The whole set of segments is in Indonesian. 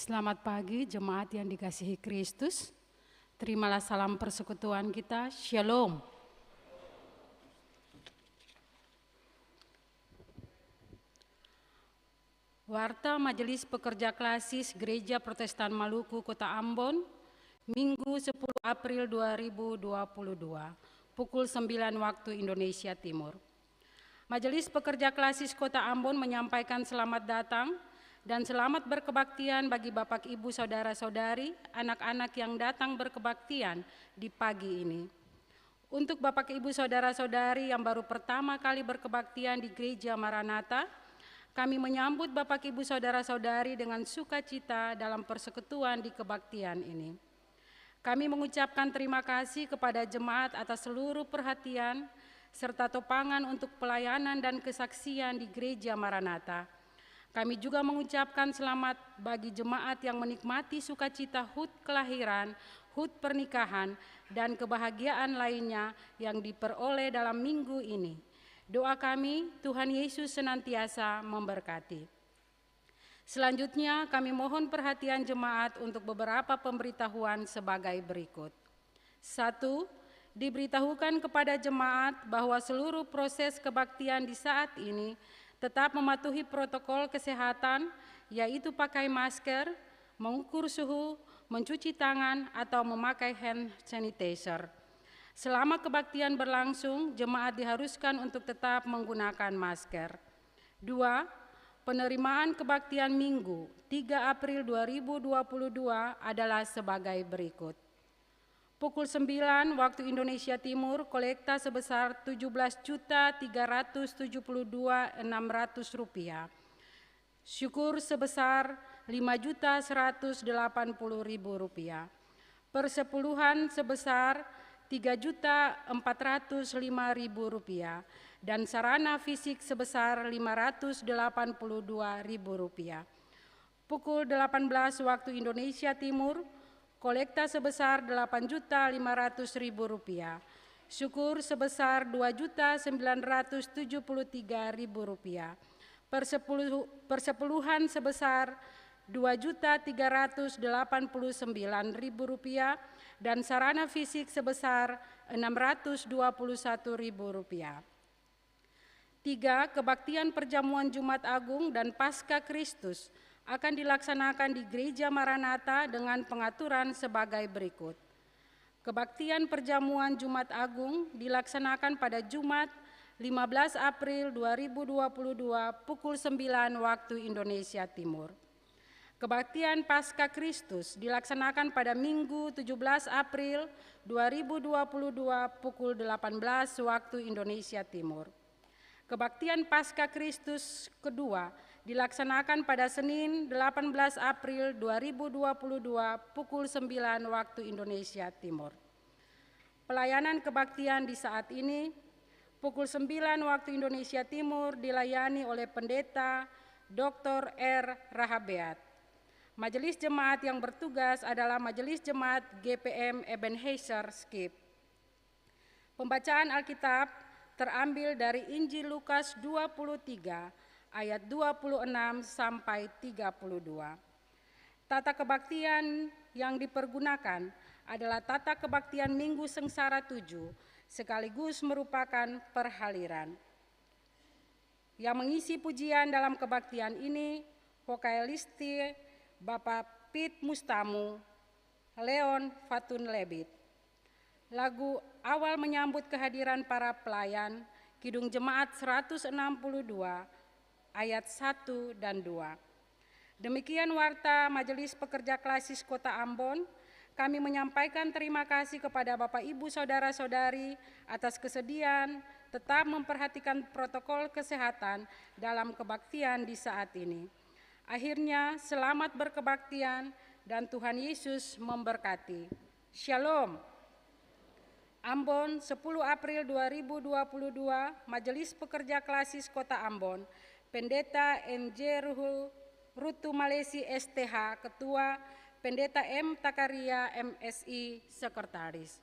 Selamat pagi jemaat yang dikasihi Kristus. Terimalah salam persekutuan kita, Shalom. Warta Majelis Pekerja Klasis Gereja Protestan Maluku Kota Ambon, Minggu 10 April 2022, pukul 9 waktu Indonesia Timur. Majelis Pekerja Klasis Kota Ambon menyampaikan selamat datang dan selamat berkebaktian bagi Bapak Ibu Saudara-saudari, anak-anak yang datang berkebaktian di pagi ini. Untuk Bapak Ibu Saudara-saudari yang baru pertama kali berkebaktian di Gereja Maranatha, kami menyambut Bapak Ibu Saudara-saudari dengan sukacita dalam persekutuan di kebaktian ini. Kami mengucapkan terima kasih kepada jemaat atas seluruh perhatian serta topangan untuk pelayanan dan kesaksian di Gereja Maranatha. Kami juga mengucapkan selamat bagi jemaat yang menikmati sukacita HUT kelahiran, HUT pernikahan, dan kebahagiaan lainnya yang diperoleh dalam minggu ini. Doa kami, Tuhan Yesus senantiasa memberkati. Selanjutnya kami mohon perhatian jemaat untuk beberapa pemberitahuan sebagai berikut. 1. Diberitahukan kepada jemaat bahwa seluruh proses kebaktian di saat ini tetap mematuhi protokol kesehatan, yaitu pakai masker, mengukur suhu, mencuci tangan, atau memakai hand sanitizer. Selama kebaktian berlangsung, jemaat diharuskan untuk tetap menggunakan masker. 2. Penerimaan kebaktian Minggu 3 April 2022 adalah sebagai berikut. Pukul 9 waktu Indonesia Timur, kolekta sebesar Rp17.372.600. Syukur sebesar Rp5.180.000. Persepuluhan sebesar Rp3.405.000 dan sarana fisik sebesar Rp582.000. Pukul 18 waktu Indonesia Timur, kolekta sebesar Rp8.500.000, syukur sebesar Rp2.973.000, persepuluhan sebesar Rp2.389.000 dan sarana fisik sebesar Rp621.000. 3. Kebaktian perjamuan Jumat Agung dan Paskah Kristus akan dilaksanakan di Gereja Maranatha dengan pengaturan sebagai berikut. Kebaktian perjamuan Jumat Agung dilaksanakan pada Jumat 15 April 2022 pukul 9 waktu Indonesia Timur. Kebaktian Paskah Kristus dilaksanakan pada Minggu 17 April 2022 pukul 18 waktu Indonesia Timur. Kebaktian Paskah Kristus kedua dilaksanakan pada Senin 18 April 2022 pukul 9 waktu Indonesia Timur. Pelayanan kebaktian di saat ini, pukul 9 waktu Indonesia Timur dilayani oleh Pendeta Dr. R. Rahabeat. Majelis jemaat yang bertugas adalah Majelis Jemaat GPM Ebenezer Skip. Pembacaan Alkitab terambil dari Injil Lukas 23 ayat 26 sampai 32. Tata kebaktian yang dipergunakan adalah tata kebaktian Minggu Sengsara 7, sekaligus merupakan perhaliran. Yang mengisi pujian dalam kebaktian ini, vokalisti Bapak Pit Mustamu, Leon Fatun Lebit. Lagu awal menyambut kehadiran para pelayan, Kidung Jemaat 162, ayat 1 dan 2. Demikian warta Majelis Pekerja Klasis Kota Ambon. Kami menyampaikan terima kasih kepada Bapak Ibu Saudara-saudari atas kesediaan tetap memperhatikan protokol kesehatan dalam kebaktian di saat ini. Akhirnya selamat berkebaktian dan Tuhan Yesus memberkati. Shalom. Ambon, 10 April 2022, Majelis Pekerja Klasis Kota Ambon, Pendeta NJ Rutu Malesi STH, Ketua, Pendeta M. Takaria MSI, Sekretaris.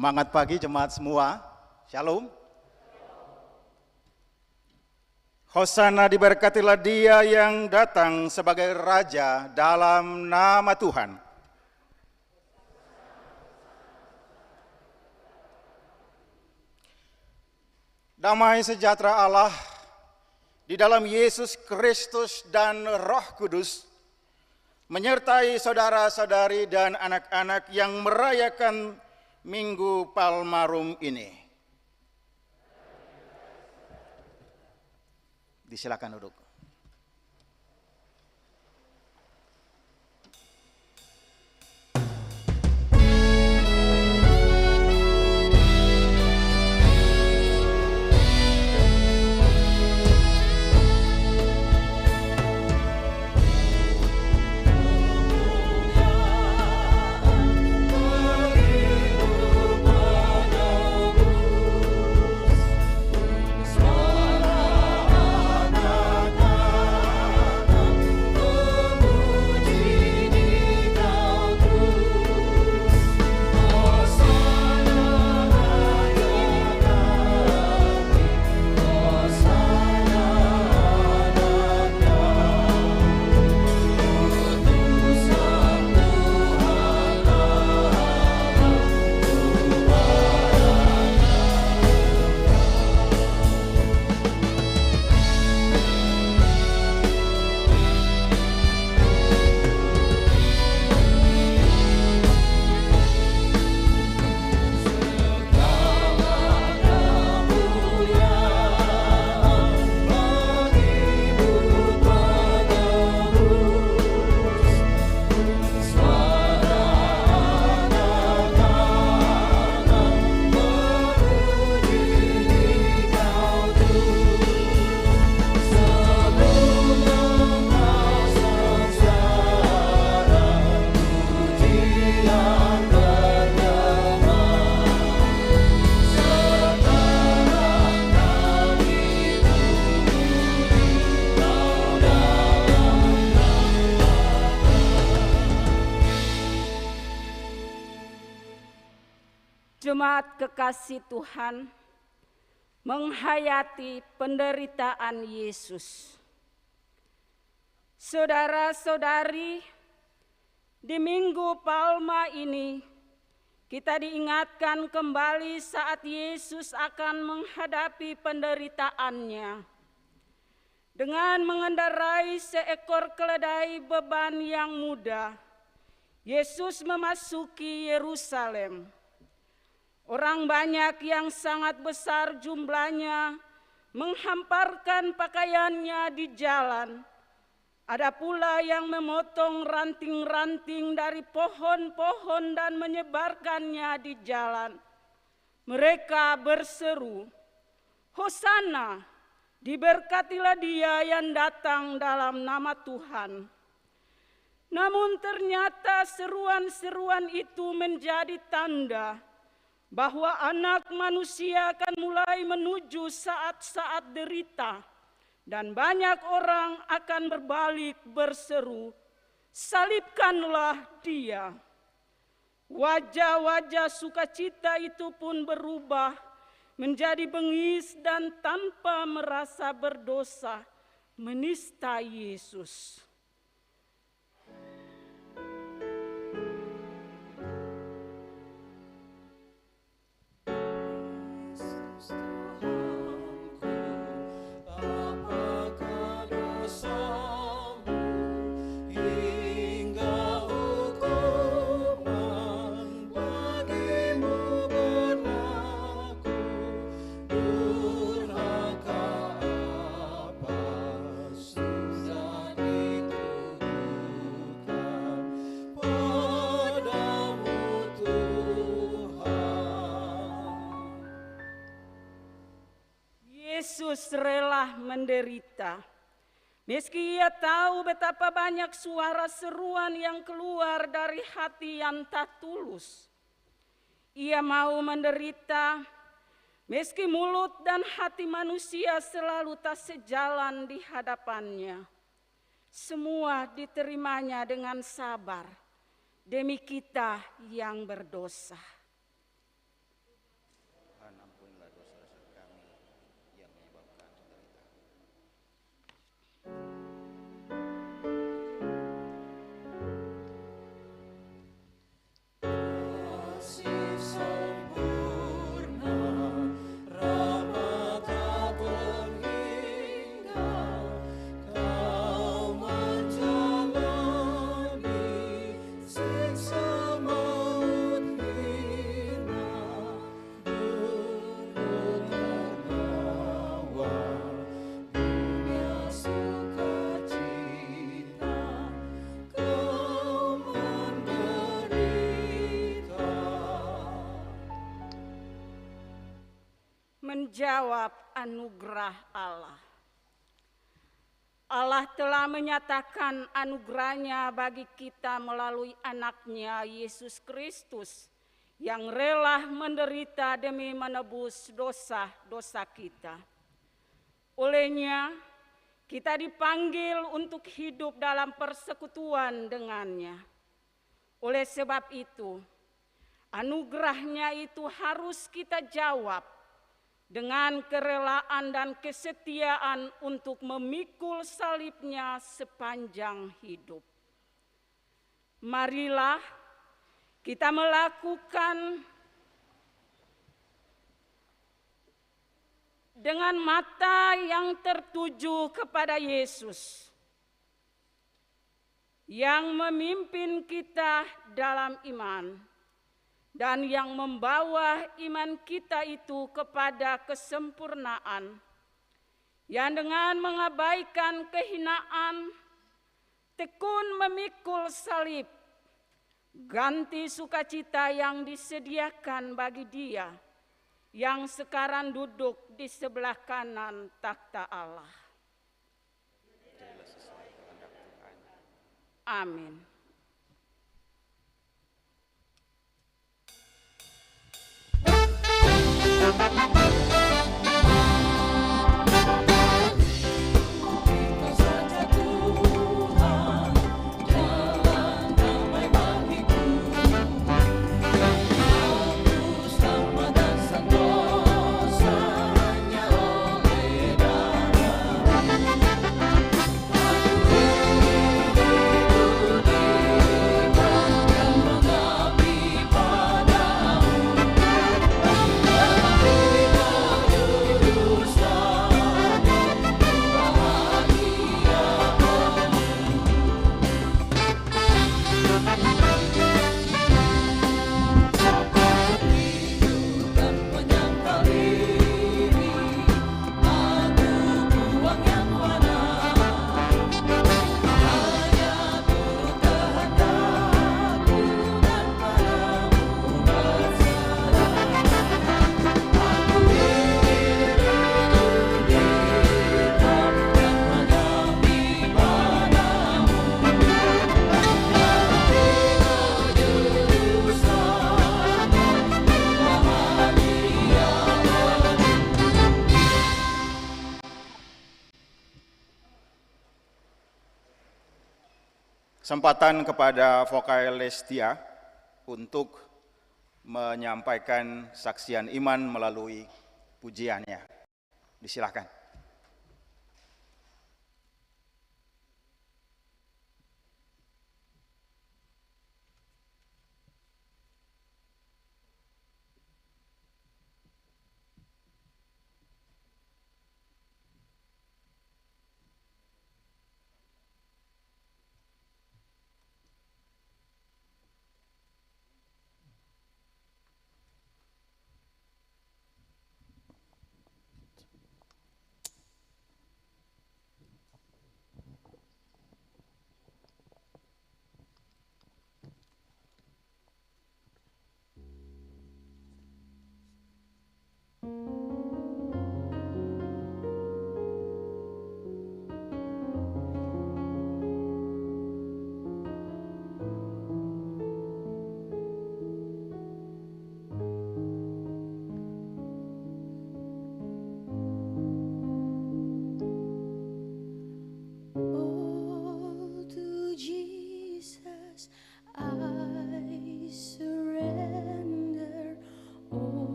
Semangat pagi jemaat semua. Shalom. Hosana diberkatilah Dia yang datang sebagai Raja dalam nama Tuhan. Damai sejahtera Allah di dalam Yesus Kristus dan Roh Kudus menyertai saudara-saudari dan anak-anak yang merayakan Minggu Palmarum ini. Disilakan duduk. Jemaat kekasih Tuhan, menghayati penderitaan Yesus. Saudara-saudari, di Minggu Palma ini kita diingatkan kembali saat Yesus akan menghadapi penderitaannya dengan mengendarai seekor keledai beban yang mudah. Yesus memasuki Yerusalem. Orang banyak yang sangat besar jumlahnya menghamparkan pakaiannya di jalan. Ada pula yang memotong ranting-ranting dari pohon-pohon dan menyebarkannya di jalan. Mereka berseru, "Hosana, diberkatilah Dia yang datang dalam nama Tuhan." Namun ternyata seruan-seruan itu menjadi tanda bahwa Anak Manusia akan mulai menuju saat-saat derita, dan banyak orang akan berbalik berseru, "Salibkanlah Dia." Wajah-wajah sukacita itu pun berubah menjadi bengis dan tanpa merasa berdosa menista Yesus. Yesus rela menderita. Meski Ia tahu betapa banyak suara seruan yang keluar dari hati yang tak tulus. Ia mau menderita, meski mulut dan hati manusia selalu tak sejalan di hadapannya. Semua diterimanya dengan sabar demi kita yang berdosa. menjawab anugerah Allah. Allah telah menyatakan anugerahnya bagi kita melalui anaknya Yesus Kristus yang rela menderita demi menebus dosa-dosa kita. Olehnya, kita dipanggil untuk hidup dalam persekutuan dengannya. Oleh sebab itu, anugerahnya itu harus kita jawab dengan kerelaan dan kesetiaan untuk memikul salibnya sepanjang hidup. Marilah kita melakukan dengan mata yang tertuju kepada Yesus yang memimpin kita dalam iman dan yang membawa iman kita itu kepada kesempurnaan, yang dengan mengabaikan kehinaan tekun memikul salib, ganti sukacita yang disediakan bagi Dia yang sekarang duduk di sebelah kanan takhta Allah. Amin. Kesempatan kepada vokalis Tia untuk menyampaikan saksian iman melalui pujiannya. Disilakan.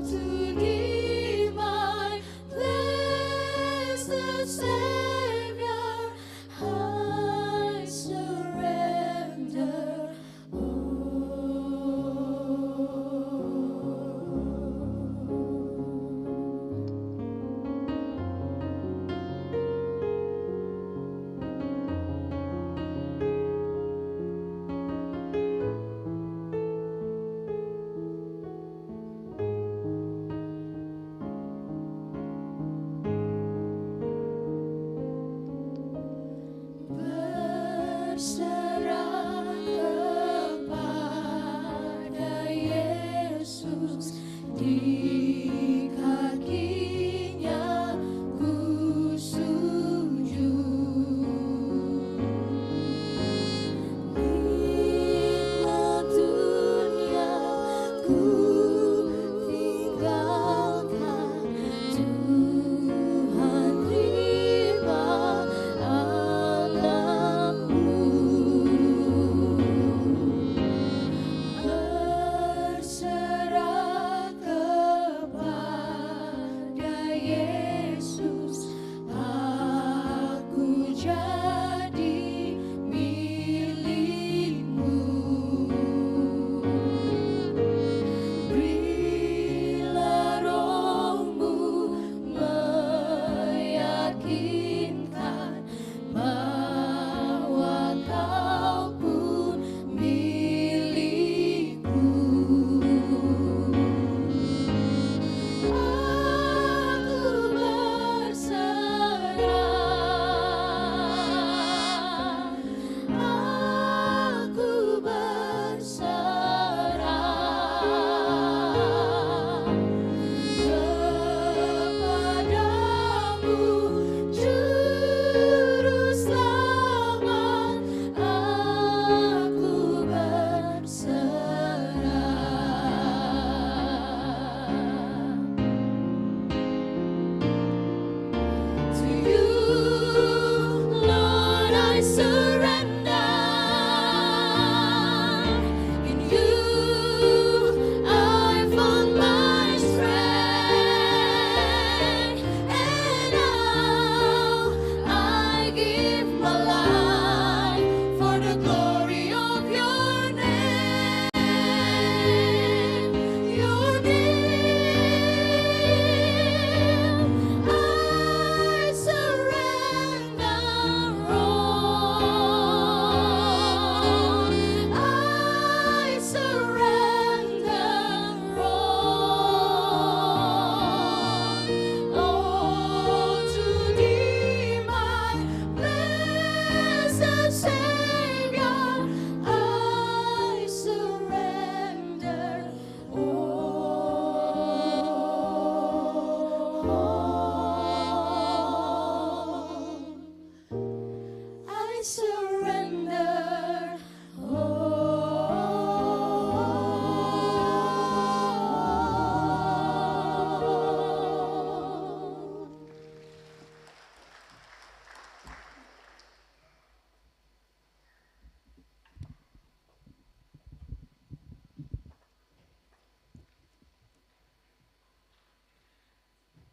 To thee, my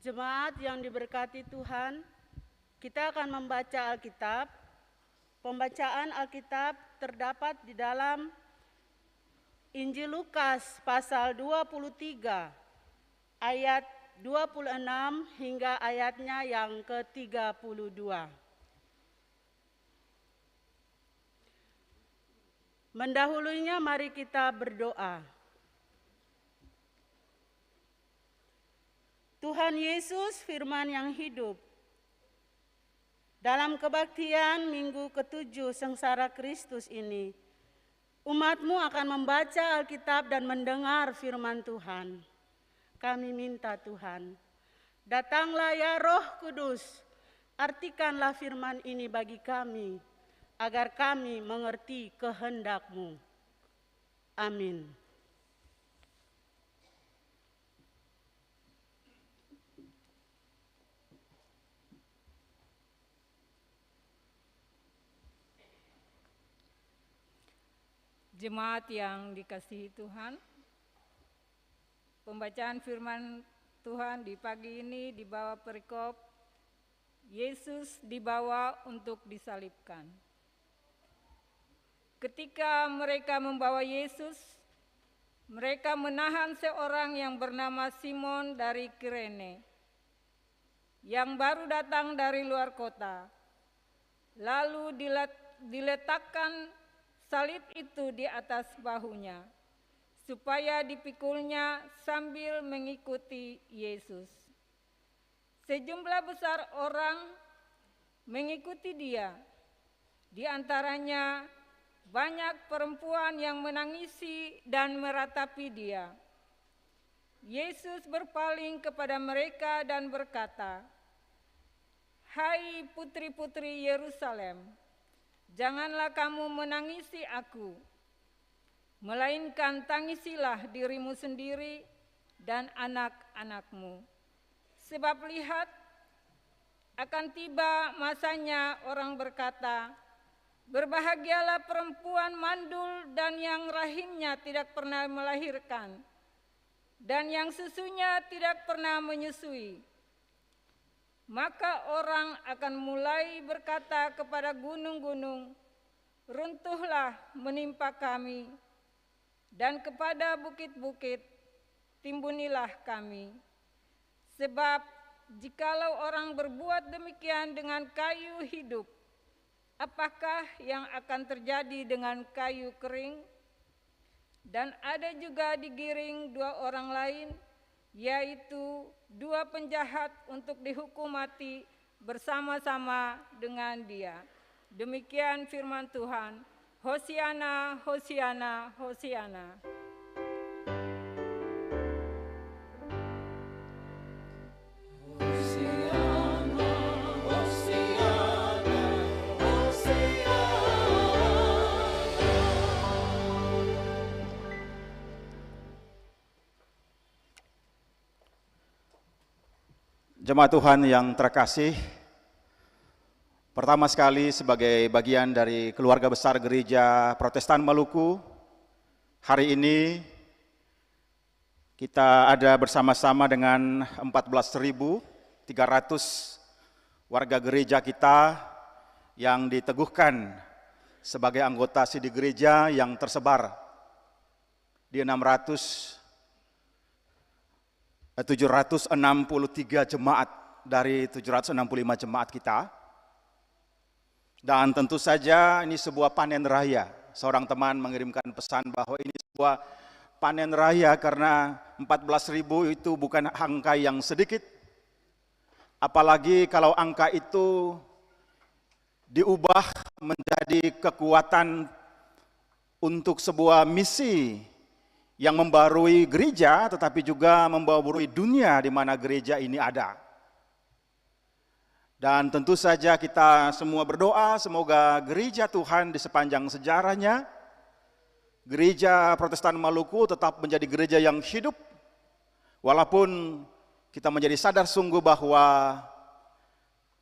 Jemaat yang diberkati Tuhan, kita akan membaca Alkitab. Pembacaan Alkitab terdapat di dalam Injil Lukas pasal 23 ayat 26 hingga ayatnya yang ke-32. Mendahulunya mari kita berdoa. Tuhan Yesus, firman yang hidup, dalam kebaktian minggu ke-7 sengsara Kristus ini, umat-Mu akan membaca Alkitab dan mendengar firman Tuhan. Kami minta Tuhan, datanglah ya Roh Kudus, artikanlah firman ini bagi kami, agar kami mengerti kehendak-Mu. Amin. Jemaat yang dikasihi Tuhan, pembacaan firman Tuhan di pagi ini di bawah perikop Yesus dibawa untuk disalibkan. Ketika mereka membawa Yesus, mereka menahan seorang yang bernama Simon dari Kirene, yang baru datang dari luar kota. Lalu diletakkan salib itu di atas bahunya, supaya dipikulnya sambil mengikuti Yesus. Sejumlah besar orang mengikuti dia, di antaranya banyak perempuan yang menangisi dan meratapi dia. Yesus berpaling kepada mereka dan berkata, "Hai putri-putri Yerusalem, janganlah kamu menangisi aku, melainkan tangisilah dirimu sendiri dan anak-anakmu. Sebab lihat, akan tiba masanya orang berkata, berbahagialah perempuan mandul dan yang rahimnya tidak pernah melahirkan, dan yang susunya tidak pernah menyusui. Maka orang akan mulai berkata kepada gunung-gunung, runtuhlah menimpa kami, dan kepada bukit-bukit, timbunilah kami. Sebab jikalau orang berbuat demikian dengan kayu hidup, apakah yang akan terjadi dengan kayu kering?" Dan ada juga digiring 2 orang lain, yaitu 2 penjahat untuk dihukum mati bersama-sama dengan dia. Demikian firman Tuhan. Hosiana, hosiana, hosiana. Jemaat Tuhan yang terkasih, pertama sekali sebagai bagian dari keluarga besar Gereja Protestan Maluku, hari ini kita ada bersama-sama dengan 14.300 warga gereja kita yang diteguhkan sebagai anggota sidi gereja yang tersebar di 763 jemaat dari 765 jemaat kita. Dan tentu saja ini sebuah panen raya. Seorang teman mengirimkan pesan bahwa ini sebuah panen raya karena 14.000 itu bukan angka yang sedikit. Apalagi kalau angka itu diubah menjadi kekuatan untuk sebuah misi yang membarui gereja, tetapi juga membarui dunia di mana gereja ini ada. Dan tentu saja kita semua berdoa semoga gereja Tuhan di sepanjang sejarahnya, Gereja Protestan Maluku tetap menjadi gereja yang hidup, walaupun kita menjadi sadar sungguh bahwa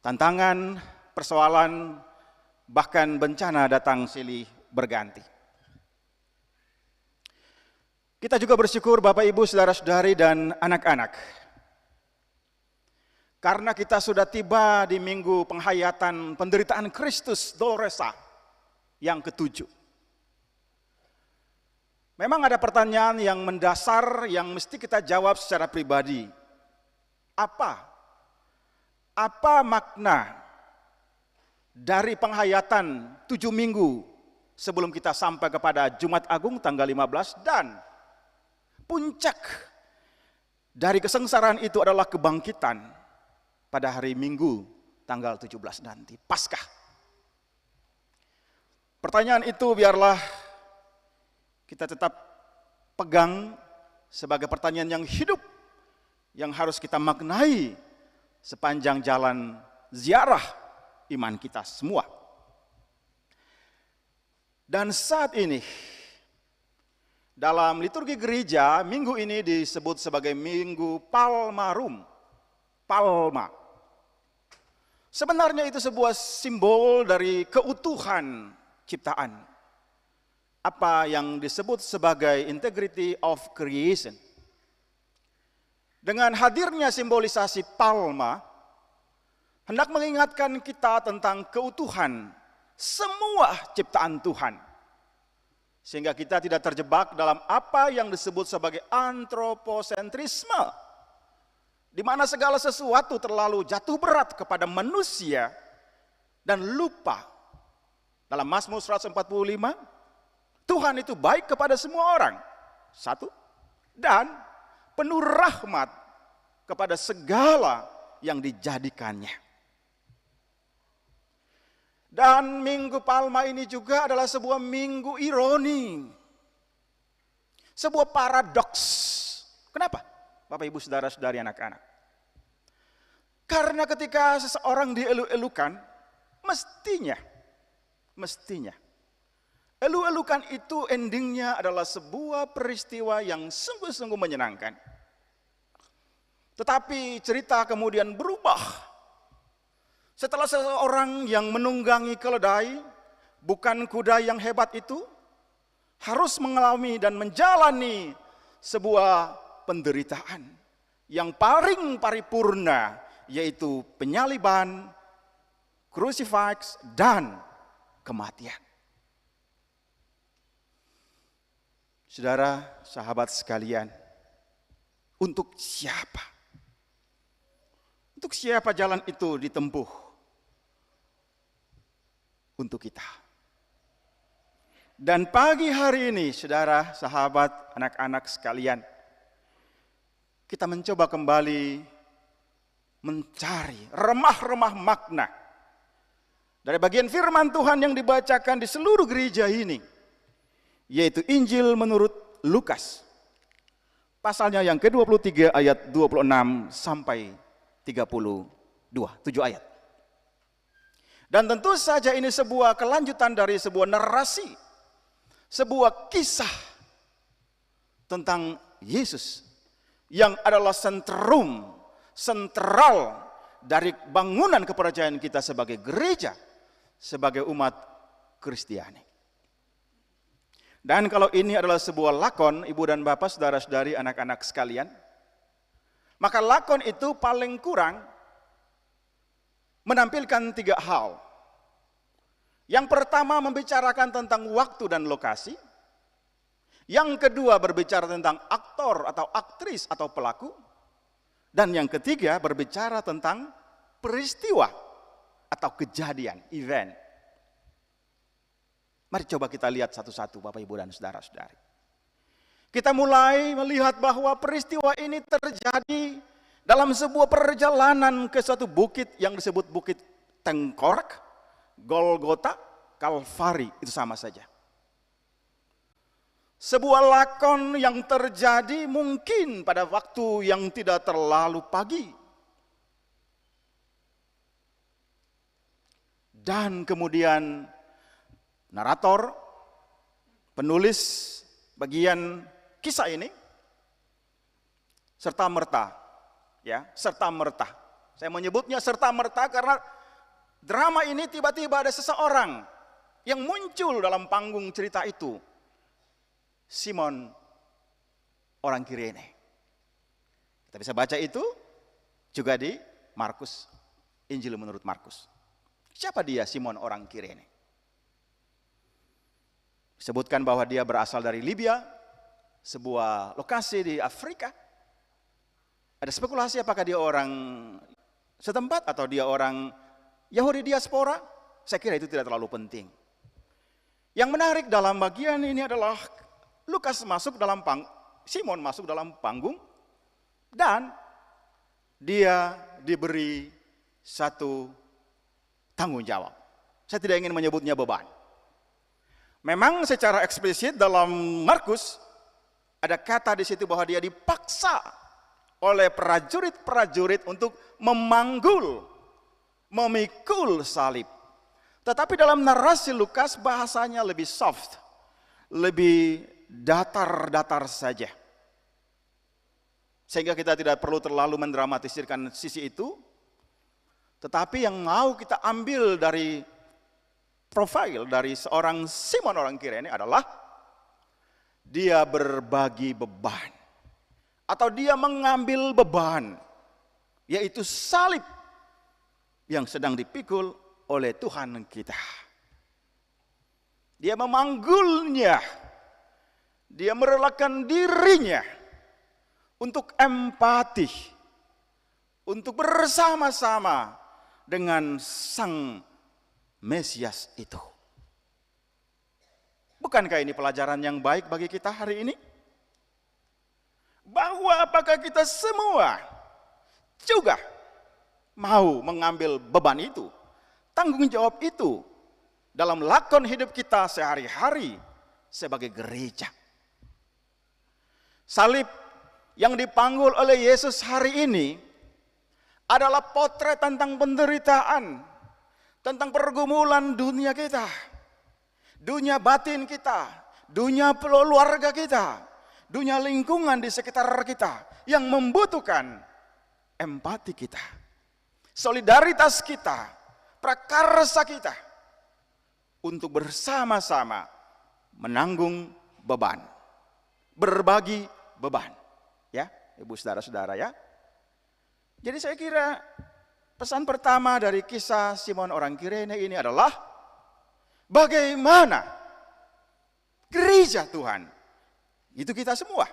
tantangan, persoalan, bahkan bencana datang silih berganti. Kita juga bersyukur Bapak Ibu, saudara-saudari dan anak-anak. Karena kita sudah tiba di minggu penghayatan penderitaan Kristus Dolorosa yang ke-7. Memang ada pertanyaan yang mendasar yang mesti kita jawab secara pribadi. Apa makna dari penghayatan 7 minggu sebelum kita sampai kepada Jumat Agung tanggal 15, dan puncak dari kesengsaraan itu adalah kebangkitan pada hari Minggu tanggal 17 nanti, Paskah. Pertanyaan itu biarlah kita tetap pegang sebagai pertanyaan yang hidup, yang harus kita maknai sepanjang jalan ziarah iman kita semua. Dan saat ini, dalam liturgi gereja, minggu ini disebut sebagai Minggu Palmarum. Palma. Sebenarnya itu sebuah simbol dari keutuhan ciptaan. Apa yang disebut sebagai integrity of creation. Dengan hadirnya simbolisasi palma, hendak mengingatkan kita tentang keutuhan semua ciptaan Tuhan. Sehingga kita tidak terjebak dalam apa yang disebut sebagai antroposentrisme, di mana segala sesuatu terlalu jatuh berat kepada manusia dan lupa. Dalam Mazmur 145, Tuhan itu baik kepada semua orang, satu, dan penuh rahmat kepada segala yang dijadikannya. Dan Minggu Palma ini juga adalah sebuah minggu ironi, sebuah paradoks. Kenapa? Bapak, Ibu, saudara-saudari, anak-anak. Karena ketika seseorang dielu-elukan, mestinya elu-elukan itu endingnya adalah sebuah peristiwa yang sungguh-sungguh menyenangkan. Tetapi cerita kemudian berubah. Setelah seseorang yang menunggangi keledai, bukan kuda yang hebat itu, harus mengalami dan menjalani sebuah penderitaan yang paling paripurna, yaitu penyaliban, crucifix, dan kematian. Saudara, sahabat sekalian, untuk siapa? Untuk siapa jalan itu ditempuh? Untuk kita. Dan pagi hari ini, saudara, sahabat, anak-anak sekalian, kita mencoba kembali mencari remah-remah makna dari bagian firman Tuhan yang dibacakan di seluruh gereja ini, yaitu Injil menurut Lukas. Pasalnya yang ke-23 ayat 26 sampai 32, 7 ayat. Dan tentu saja ini sebuah kelanjutan dari sebuah narasi, sebuah kisah tentang Yesus yang adalah sentral dari bangunan kepercayaan kita sebagai gereja, sebagai umat Kristiani. Dan kalau ini adalah sebuah lakon, Ibu dan Bapak, saudara-saudari, anak-anak sekalian, maka lakon itu paling kurang menampilkan 3 hal. Yang pertama membicarakan tentang waktu dan lokasi. Yang kedua berbicara tentang aktor atau aktris atau pelaku. Dan yang ketiga berbicara tentang peristiwa atau kejadian, event. Mari coba kita lihat satu-satu, Bapak, Ibu, dan saudara-saudari. Kita mulai melihat bahwa peristiwa ini terjadi dalam sebuah perjalanan ke suatu bukit yang disebut Bukit Tengkorak, Golgota, Kalvari, itu sama saja. Sebuah lakon yang terjadi mungkin pada waktu yang tidak terlalu pagi. Dan kemudian narator, penulis bagian kisah ini, serta-merta, ya, serta-merta. Saya menyebutnya serta-merta karena drama ini tiba-tiba ada seseorang yang muncul dalam panggung cerita itu. Simon, orang Kirene. Kita bisa baca itu juga di Markus, Injil menurut Markus. Siapa dia Simon orang Kirene? Sebutkan bahwa dia berasal dari Libya, sebuah lokasi di Afrika. Ada spekulasi apakah dia orang setempat atau dia orang Yahudi diaspora. Saya kira itu tidak terlalu penting. Yang menarik dalam bagian ini adalah Simon masuk dalam panggung dan dia diberi satu tanggung jawab. Saya tidak ingin menyebutnya beban. Memang secara eksplisit dalam Markus ada kata di situ bahwa dia dipaksa oleh prajurit-prajurit untuk memikul salib. Tetapi dalam narasi Lukas bahasanya lebih soft, lebih datar-datar saja. Sehingga kita tidak perlu terlalu mendramatisirkan sisi itu. Tetapi yang mau kita ambil dari profil dari seorang Simon orang Kirene adalah dia berbagi beban. Atau dia mengambil beban, yaitu salib yang sedang dipikul oleh Tuhan kita. Dia memanggulnya, dia merelakan dirinya untuk empati, untuk bersama-sama dengan Sang Mesias itu. Bukankah ini pelajaran yang baik bagi kita hari ini? Bahwa apakah kita semua juga mau mengambil beban itu, tanggung jawab itu dalam lakon hidup kita sehari-hari sebagai gereja. Salib yang dipanggul oleh Yesus hari ini adalah potret tentang penderitaan, tentang pergumulan dunia kita, dunia batin kita, dunia keluarga kita, dunia lingkungan di sekitar kita yang membutuhkan empati kita, solidaritas kita, prakarsa kita untuk bersama-sama menanggung beban, berbagi beban, ya, Ibu saudara-saudara ya. Jadi saya kira pesan pertama dari kisah Simon orang Kirene ini adalah bagaimana gereja Tuhan, itu kita semua,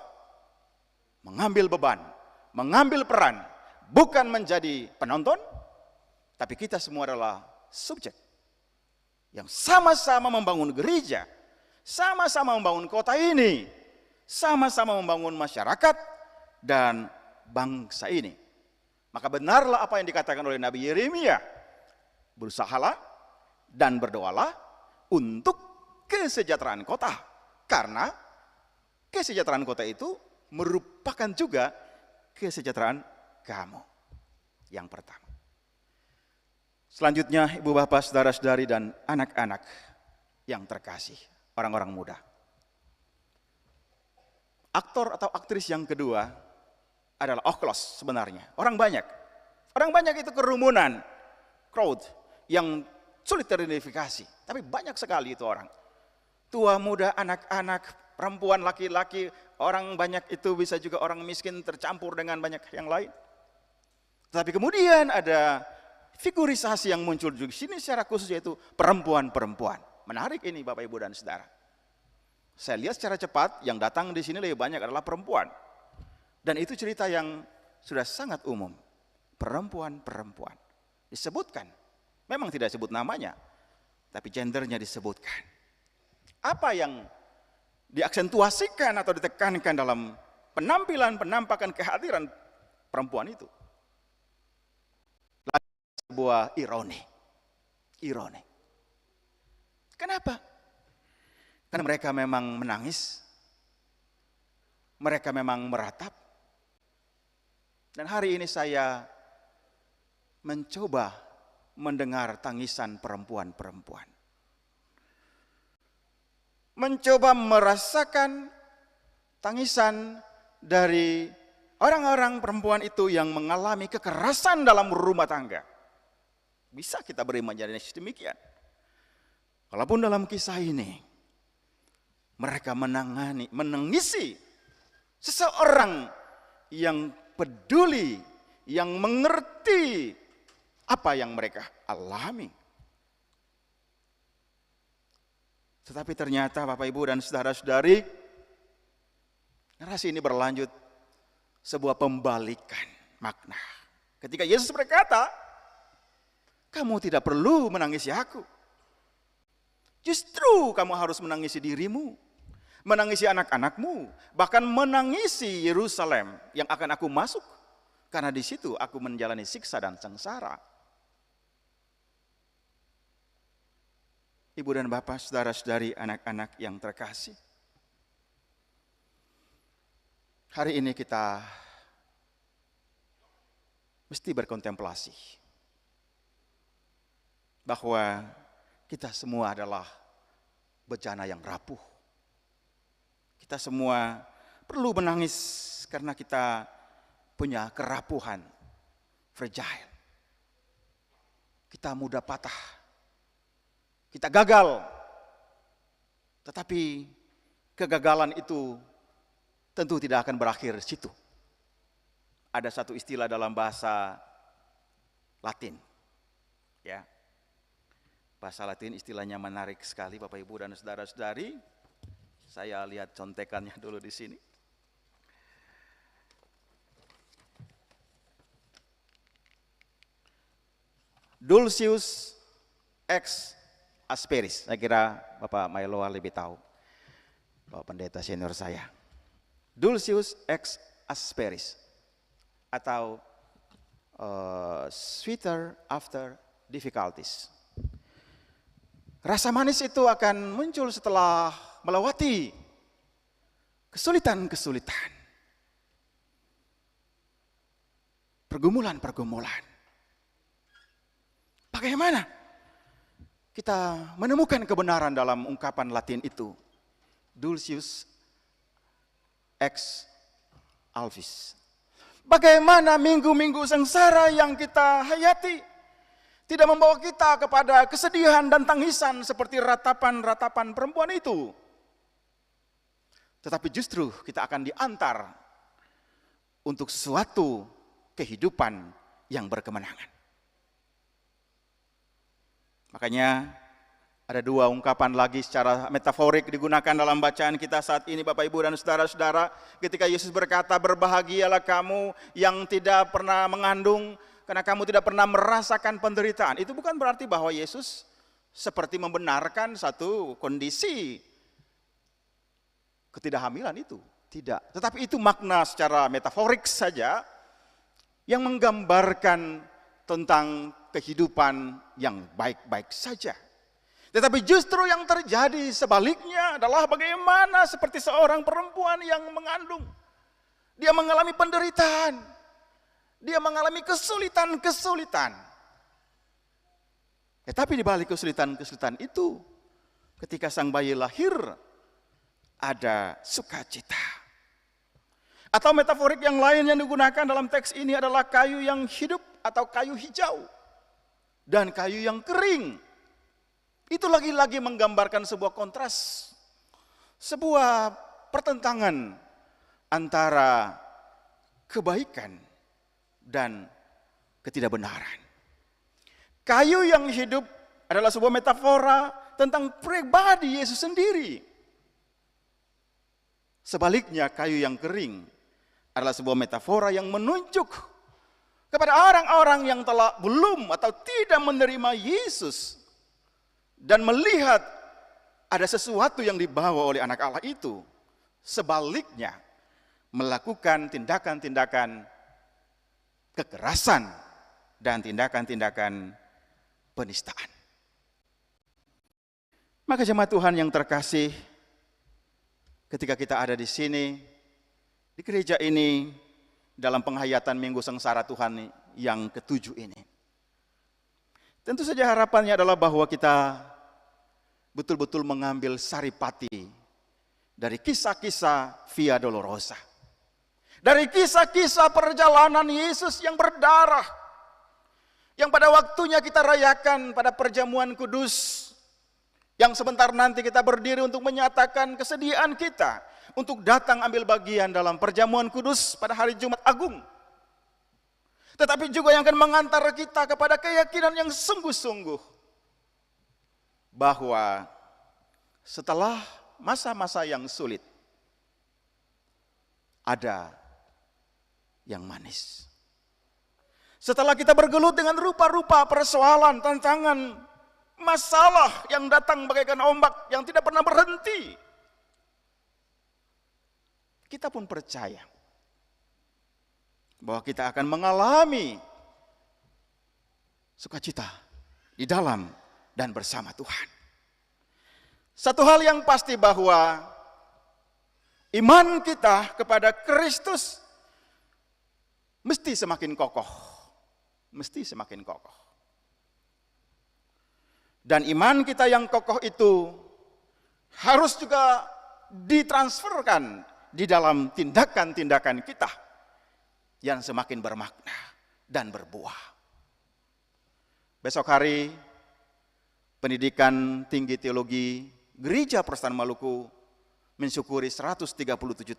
mengambil beban, mengambil peran, bukan menjadi penonton, tapi kita semua adalah subjek yang sama-sama membangun gereja, sama-sama membangun kota ini, sama-sama membangun masyarakat dan bangsa ini. Maka benarlah apa yang dikatakan oleh Nabi Yeremia, berusahalah dan berdoalah untuk kesejahteraan kota, karena kesejahteraan kota itu merupakan juga kesejahteraan kamu. Yang pertama. Selanjutnya, Ibu Bapak, saudara-saudari dan anak-anak yang terkasih, orang-orang muda. Aktor atau aktris yang kedua adalah Okhlos sebenarnya. Orang banyak itu kerumunan, crowd yang sulit teridentifikasi. Tapi banyak sekali itu orang. Tua, muda, anak-anak, perempuan, laki-laki, orang banyak itu bisa juga orang miskin tercampur dengan banyak yang lain. Tapi kemudian ada figurisasi yang muncul di sini secara khusus, yaitu perempuan-perempuan. Menarik ini Bapak Ibu dan Saudara. Saya lihat secara cepat yang datang di sini lebih banyak adalah perempuan. Dan itu cerita yang sudah sangat umum. Perempuan-perempuan disebutkan. Memang tidak sebut namanya, tapi gendernya disebutkan. Apa yang diaksentuasikan atau ditekankan dalam penampilan, penampakan, kehadiran perempuan itu? Sebuah ironi. Kenapa? Karena mereka memang menangis, mereka memang meratap. Dan hari ini saya mencoba mendengar tangisan perempuan-perempuan. Mencoba merasakan tangisan dari orang-orang perempuan itu yang mengalami kekerasan dalam rumah tangga. Bisa kita berimajinasi demikian. Walaupun dalam kisah ini mereka menangisi seseorang yang peduli, yang mengerti apa yang mereka alami. Tetapi ternyata Bapak Ibu dan saudara-saudari, narasi ini berlanjut sebuah pembalikan makna. Ketika Yesus berkata, kamu tidak perlu menangisi aku. Justru kamu harus menangisi dirimu, menangisi anak-anakmu, bahkan menangisi Yerusalem yang akan aku masuk. Karena di situ aku menjalani siksa dan sengsara. Ibu dan Bapak, saudara-saudari, anak-anak yang terkasih. Hari ini kita mesti berkontemplasi bahwa kita semua adalah bejana yang rapuh. Kita semua perlu menangis karena kita punya kerapuhan, fragile. Kita mudah patah. Kita gagal, tetapi kegagalan itu tentu tidak akan berakhir di situ. Ada satu istilah dalam bahasa Latin, ya. Bahasa Latin istilahnya menarik sekali, Bapak Ibu dan saudara-saudari. Saya lihat contekannya dulu di sini. Dulcius ex asperis. Saya kira Bapak Mailoa lebih tahu, Bapak Pendeta senior saya. Dulcius ex asperis atau sweeter after difficulties. Rasa manis itu akan muncul setelah melewati kesulitan-kesulitan, pergumulan-pergumulan. Bagaimana kita menemukan kebenaran dalam ungkapan Latin itu? Dulcius ex alvis. Bagaimana minggu-minggu sengsara yang kita hayati tidak membawa kita kepada kesedihan dan tangisan seperti ratapan-ratapan perempuan itu. Tetapi justru kita akan diantar untuk suatu kehidupan yang berkemenangan. Makanya ada dua ungkapan lagi secara metaforik digunakan dalam bacaan kita saat ini, Bapak Ibu dan saudara-saudara. Ketika Yesus berkata, berbahagialah kamu yang tidak pernah mengandung, karena kamu tidak pernah merasakan penderitaan. Itu bukan berarti bahwa Yesus seperti membenarkan satu kondisi ketidakhamilan itu. Tidak. Tetapi itu makna secara metaforik saja yang menggambarkan tentang kehidupan yang baik-baik saja. Tetapi justru yang terjadi sebaliknya adalah bagaimana seperti seorang perempuan yang mengandung. Dia mengalami penderitaan. Dia mengalami kesulitan-kesulitan. Tetapi di balik kesulitan-kesulitan itu, ketika sang bayi lahir, ada sukacita. Atau metaforik yang lain yang digunakan dalam teks ini adalah kayu yang hidup atau kayu hijau dan kayu yang kering. Itu lagi-lagi menggambarkan sebuah kontras, sebuah pertentangan antara kebaikan dan ketidakbenaran. Kayu yang hidup adalah sebuah metafora tentang pribadi Yesus sendiri. Sebaliknya, kayu yang kering adalah sebuah metafora yang menunjuk kepada orang-orang yang telah belum atau tidak menerima Yesus dan melihat ada sesuatu yang dibawa oleh anak Allah itu. Sebaliknya, melakukan tindakan-tindakan kekerasan dan tindakan-tindakan penistaan. Maka jemaat Tuhan yang terkasih, ketika kita ada di sini, di gereja ini, dalam penghayatan Minggu Sengsara Tuhan yang ke-7 ini, tentu saja harapannya adalah bahwa kita betul-betul mengambil saripati dari kisah-kisah Via Dolorosa. Dari kisah-kisah perjalanan Yesus yang berdarah, yang pada waktunya kita rayakan pada perjamuan kudus, yang sebentar nanti kita berdiri untuk menyatakan kesediaan kita untuk datang ambil bagian dalam perjamuan kudus pada hari Jumat Agung. tetapi juga yang akan mengantar kita kepada keyakinan yang sungguh-sungguh bahwa setelah masa-masa yang sulit ada yang manis. Setelah kita bergelut dengan rupa-rupa persoalan, tantangan, masalah yang datang bagaikan ombak yang tidak pernah berhenti, kita pun percaya bahwa kita akan mengalami sukacita di dalam dan bersama Tuhan. Satu hal yang pasti bahwa iman kita kepada Kristus mesti semakin kokoh. Mesti semakin kokoh. Dan iman kita yang kokoh itu harus juga ditransferkan di dalam tindakan-tindakan kita yang semakin bermakna dan berbuah. Besok hari pendidikan tinggi teologi Gereja Protestan Maluku mensyukuri 137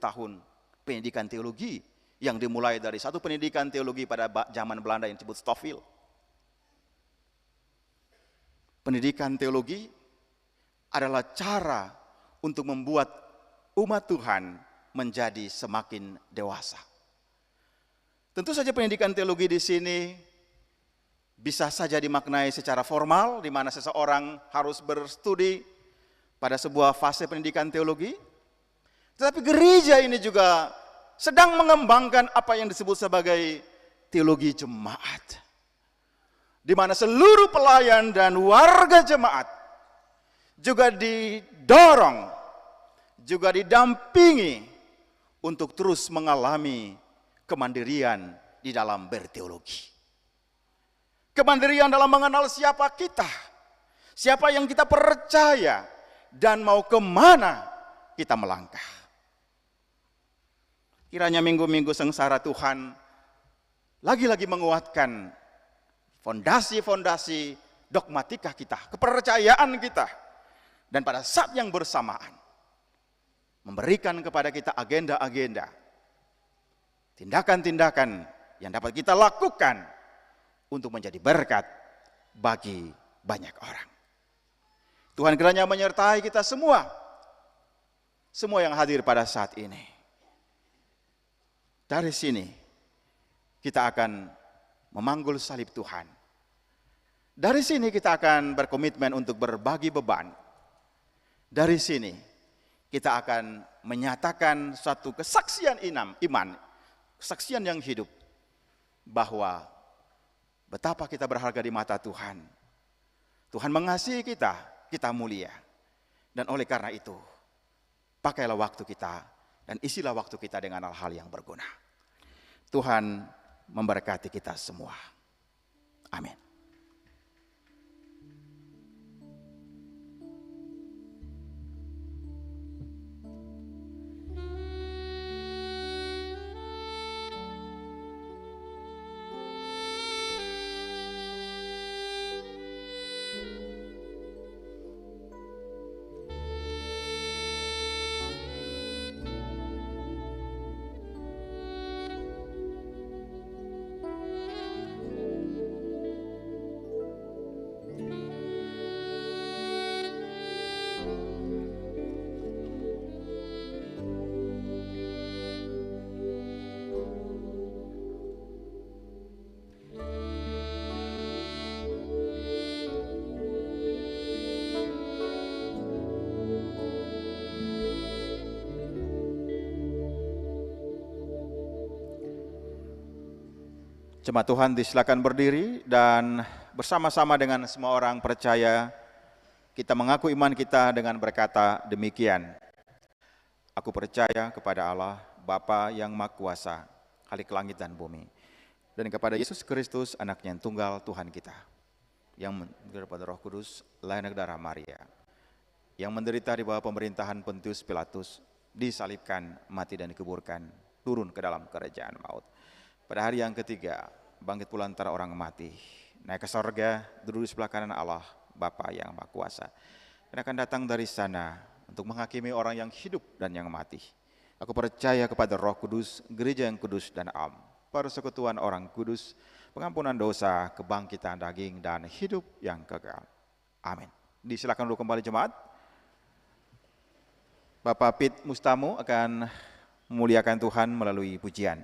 tahun pendidikan teologi yang dimulai dari satu pendidikan teologi pada zaman Belanda yang disebut Stoffel. Pendidikan teologi adalah cara untuk membuat umat Tuhan menjadi semakin dewasa. Tentu saja pendidikan teologi di sini bisa saja dimaknai secara formal, di mana seseorang harus berstudi pada sebuah fase pendidikan teologi. Tetapi gereja ini juga sedang mengembangkan apa yang disebut sebagai teologi jemaat, di mana seluruh pelayan dan warga jemaat juga didorong, juga didampingi untuk terus mengalami kemandirian di dalam berteologi. Kemandirian dalam mengenal siapa kita, siapa yang kita percaya, dan mau kemana kita melangkah. Kiranya minggu-minggu sengsara Tuhan lagi-lagi menguatkan fondasi-fondasi dogmatika kita, kepercayaan kita, dan pada saat yang bersamaan memberikan kepada kita agenda-agenda, tindakan-tindakan yang dapat kita lakukan untuk menjadi berkat bagi banyak orang. Tuhan kiranya menyertai kita semua yang hadir pada saat ini. Dari sini kita akan memanggul salib Tuhan. Dari sini kita akan berkomitmen untuk berbagi beban. Dari sini kita akan menyatakan suatu kesaksian iman, kesaksian yang hidup, bahwa betapa kita berharga di mata Tuhan. Tuhan mengasihi kita, kita mulia. Dan oleh karena itu, pakailah waktu kita dan isilah waktu kita dengan hal-hal yang berguna. Tuhan memberkati kita semua. Amin. Jemaat Tuhan disilakan berdiri dan bersama-sama dengan semua orang percaya kita mengaku iman kita dengan berkata demikian. Aku percaya kepada Allah, Bapa yang Maha Kuasa, Khalik langit dan bumi, dan kepada Yesus Kristus, anaknya yang tunggal Tuhan kita, yang daripada Roh Kudus, lahir dari darah Maria, yang menderita di bawah pemerintahan Pontius Pilatus, disalibkan, mati dan dikuburkan, turun ke dalam kerajaan maut. Pada hari yang ketiga, bangkit pula antara orang mati, naik ke sorga, duduk di sebelah kanan Allah, Bapa yang Maha Kuasa, dan akan datang dari sana untuk menghakimi orang yang hidup dan yang mati. Aku percaya kepada Roh Kudus, gereja yang kudus dan am, persekutuan orang kudus, pengampunan dosa, kebangkitan daging, dan hidup yang kekal. Amin. Disilakan dulu kembali jemaat. Bapak Pit Mustamu akan memuliakan Tuhan melalui pujian.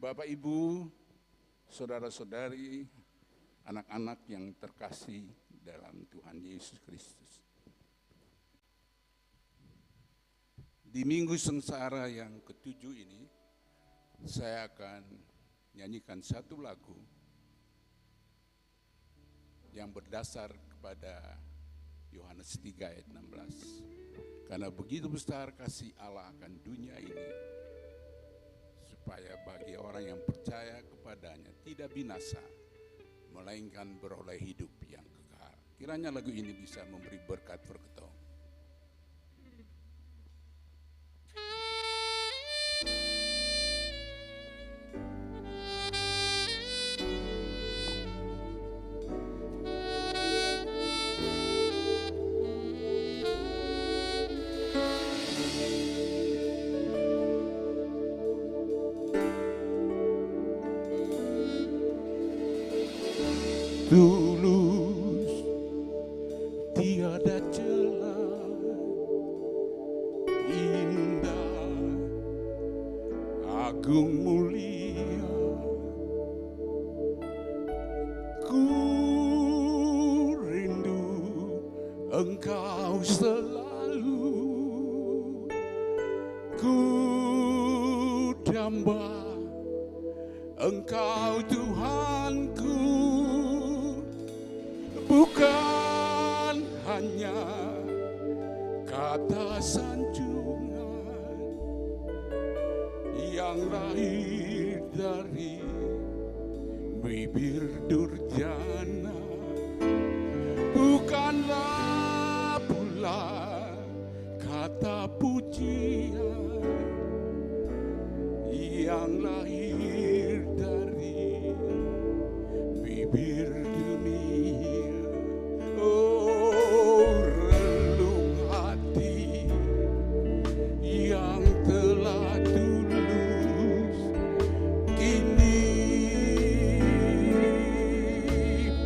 Bapak, Ibu, saudara-saudari, anak-anak yang terkasih dalam Tuhan Yesus Kristus. Di Minggu Sengsara yang ke-7 ini, saya akan nyanyikan satu lagu yang berdasar kepada Yohanes 3 ayat 16. Karena begitu besar kasih Allah akan dunia ini, supaya bagi orang yang percaya kepadanya tidak binasa, melainkan beroleh hidup yang kekal. Kiranya lagu ini bisa memberi berkat berkatau. Tulus, tiada celah, indah, agung mulia, ku rindu Engkau selalu, ku damba Engkau Tuhanku. Bukan hanya kata sanjungan yang lahir dari bibir durjana, bukanlah pula kata pujian yang lahir dari bibir dunia. Oh, relung hati yang telah tulus kini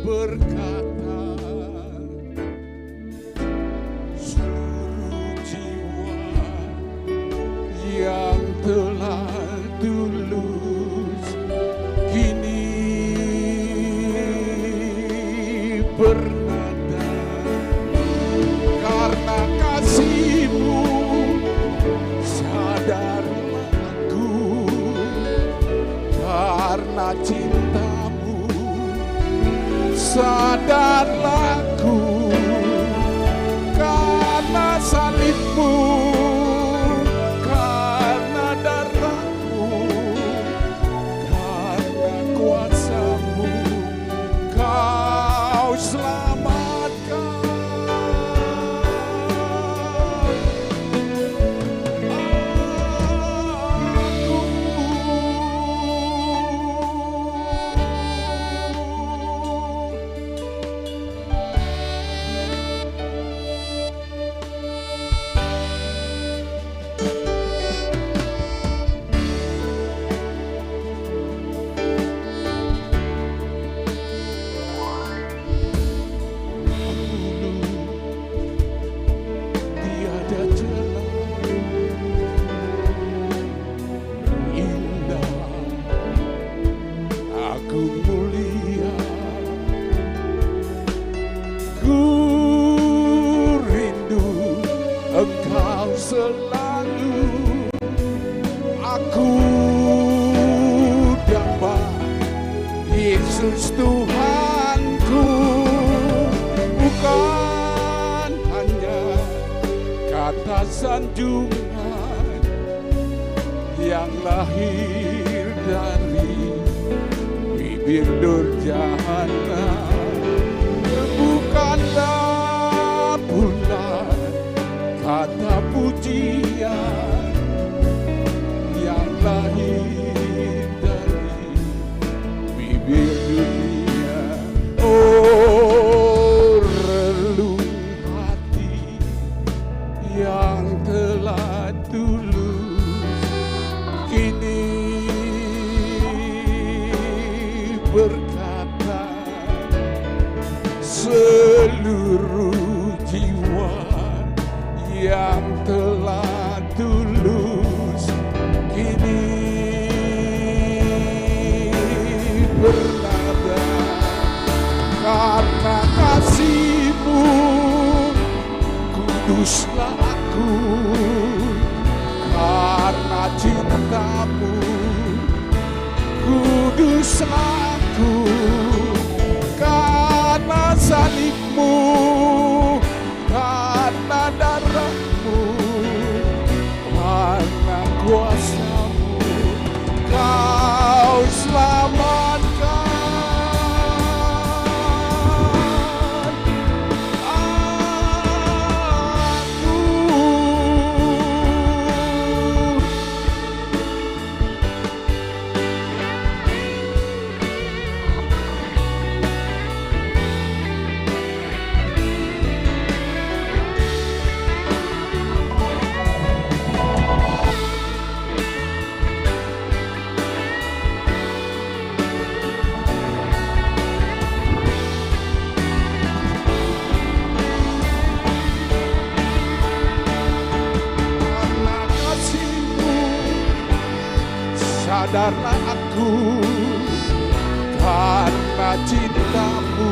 berkata, seluruh jiwa yang telah tulus kini bernada. Karena kasih-Mu sadarlah aku, karena cinta-Mu sadarlah aku, karena salib-Mu, karena darah-Mu, karena kuasa-Mu, Kau selamatkan. Tiada celah, indah, agung mulia, ku rindu Engkau selalu, aku damba Yesus Tuhanku. Bukan hanya kata sanjungan yang lahir dari bibir durjana, bukanlah pula kata pujian Kuduslah aku karena cintamu, kuduslah aku karena salibmu, karena darahmu, karena kuasamu, kau selamatkan sadarlah aku karena cintamu,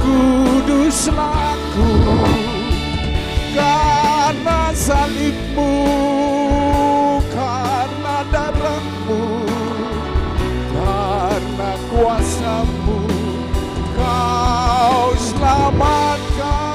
kuduslah aku karena salibmu, karena darahmu, karena kuasamu, kau selamatkan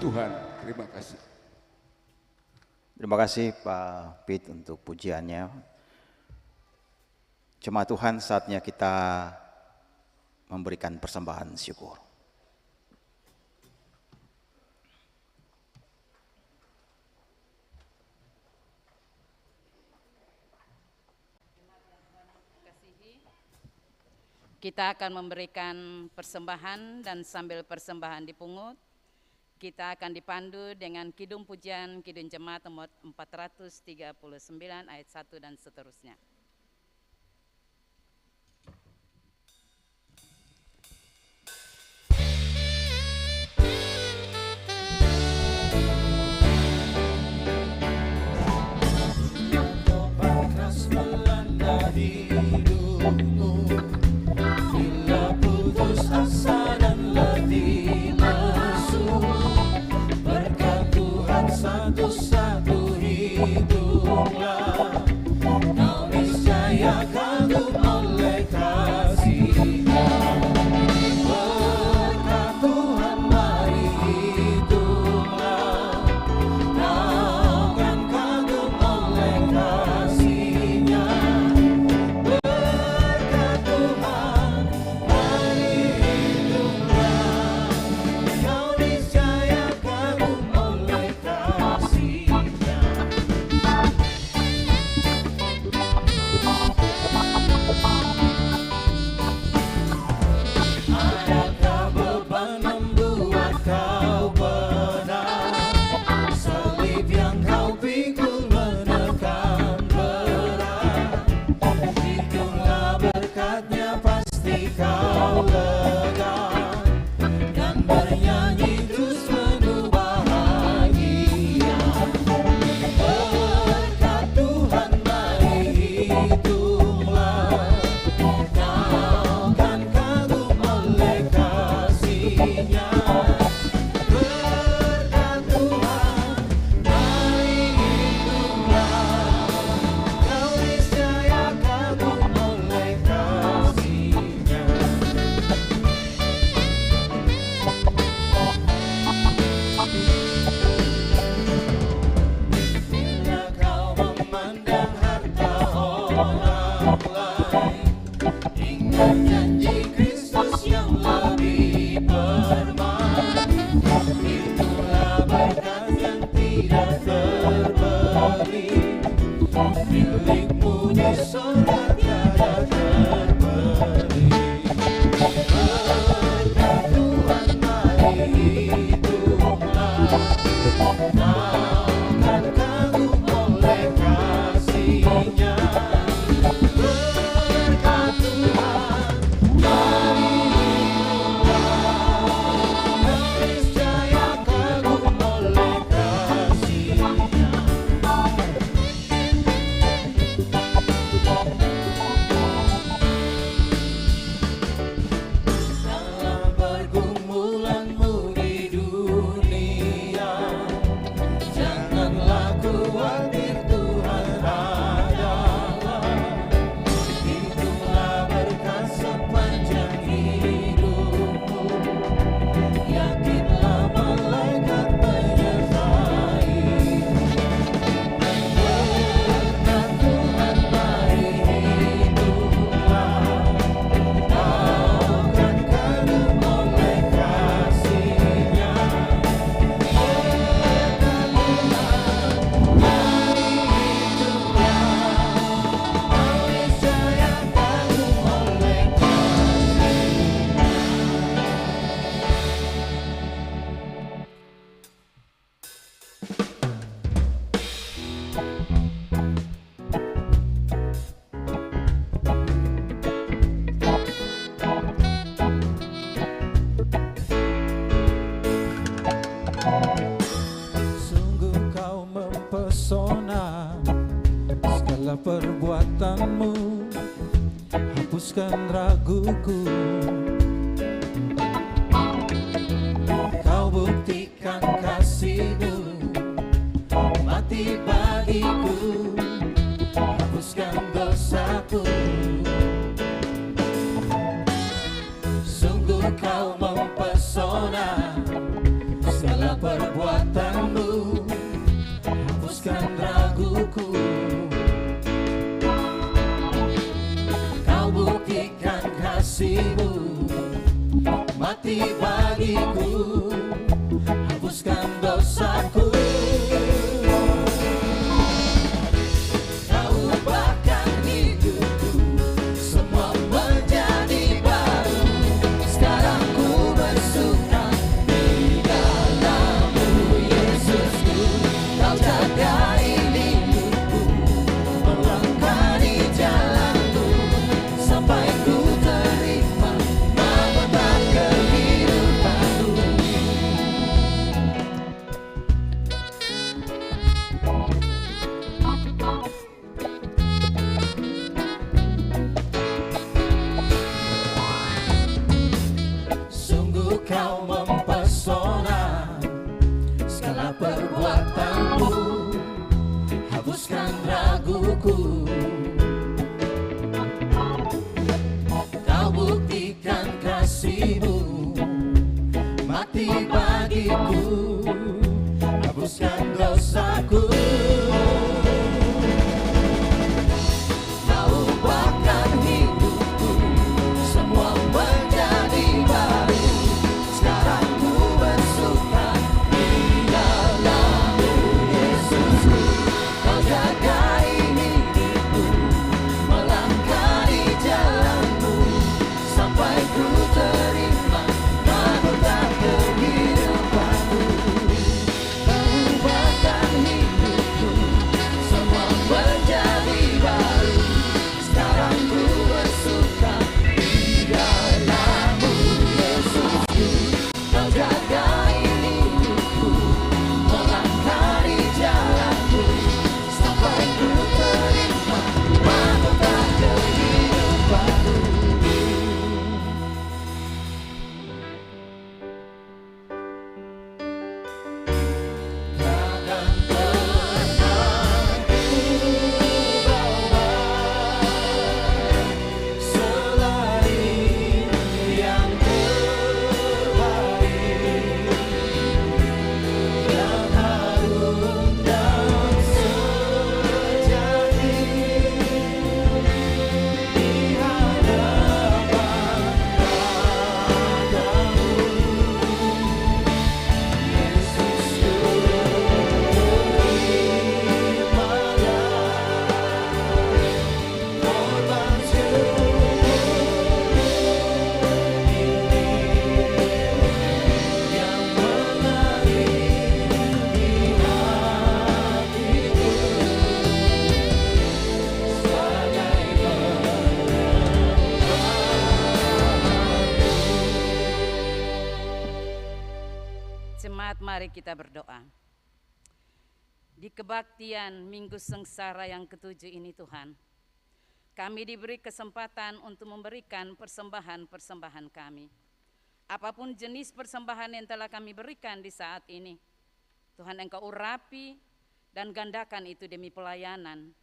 Tuhan. Terima kasih. Terima kasih Pak Pit untuk pujiannya. Jemaat Tuhan, saatnya kita memberikan persembahan syukur. Kita akan memberikan persembahan dan sambil persembahan dipungut, kita akan dipandu dengan kidung pujian Kidung Jemaat nomor 439 ayat 1 dan seterusnya. Panas melanda hidupmu, bila putus asa dan letih lesu, berkat Tuhan satu-satu hiduplah, kau niscaya kagum oleh kasih-Nya. Berkat Tuhan mari hiduplah, kau kan kagum oleh kasih-Nya. Berkat Tuhan mari hiduplah, kau niscaya kagum oleh kasih-Nya. Adakah beban membuat kau benar? Salib yang kau pikul menekan berat. Hitunglah berkat-Nya, pasti kau lega, dan bernyanyi terus penuh bahagia. Berkat Tuhan mari hitunglah, kau kan kagum oleh kasih-Nya. Berkat Tuhan mari hitunglah, kau niscaya kagum oleh kasih-Nya. Bila kau memandang harta orang lain, ingat janji Kristus yang lebih permana. Itulah berkat yang tidak terbeli, milikmu di surga tiada terbeli. Berkat Tuhan mari hiduplah, kau kan hapuskan raguku. Kau buktikan kasih-Mu, mati bagiku, hapuskan dosaku. Sungguh Kau mempesona, segala perbuatan-Mu, hapuskan raguku. Kau buktikan kasih-Mu, mati bagiku, hapuskan dosaku. Kau ubahkan hidupku, semua menjadi baru. Sekarang ku bersuka di dalam-Mu, Yesusku. Kau jagai hidupku, melangkah di jalan-Mu, sampai ku terima mahkota kehidupanku. Sungguh Kau mempesona, segala perbuatan-Mu, hapuskan raguku. Kau buktikan kasih-Mu, mati bagiku, hapuskan dosaku. Kau ubahkan hidupku, semua menjadi baru. Sekarang ku bersuka di dalam-Mu, Yesusku. Kau jagai hidupku, melangkah di jalan-Mu, sampai ku terima mahkota kehidupanku. Kau ubahkan hidupku, semua menjadi baru. Sekarang ku bersuka di dalam-Mu, Yesusku. Kau jagai hidupku, melangkah di jalan-Mu, sampai ku terima mahkota kehidupanku. Takkan pernah ku bawa selain yang terbaik, yang harum dan sejati di hadapan padamu, Yesusku. Terimalah korban syukur ini yang mengalir di hatiku, sebagai Jemaat, mari kita berdoa. Di kebaktian Minggu Sengsara yang ke-7 ini Tuhan, kami diberi kesempatan untuk memberikan persembahan-persembahan kami. Apapun jenis persembahan yang telah kami berikan di saat ini, Tuhan Engkau urapi dan gandakan itu demi pelayanan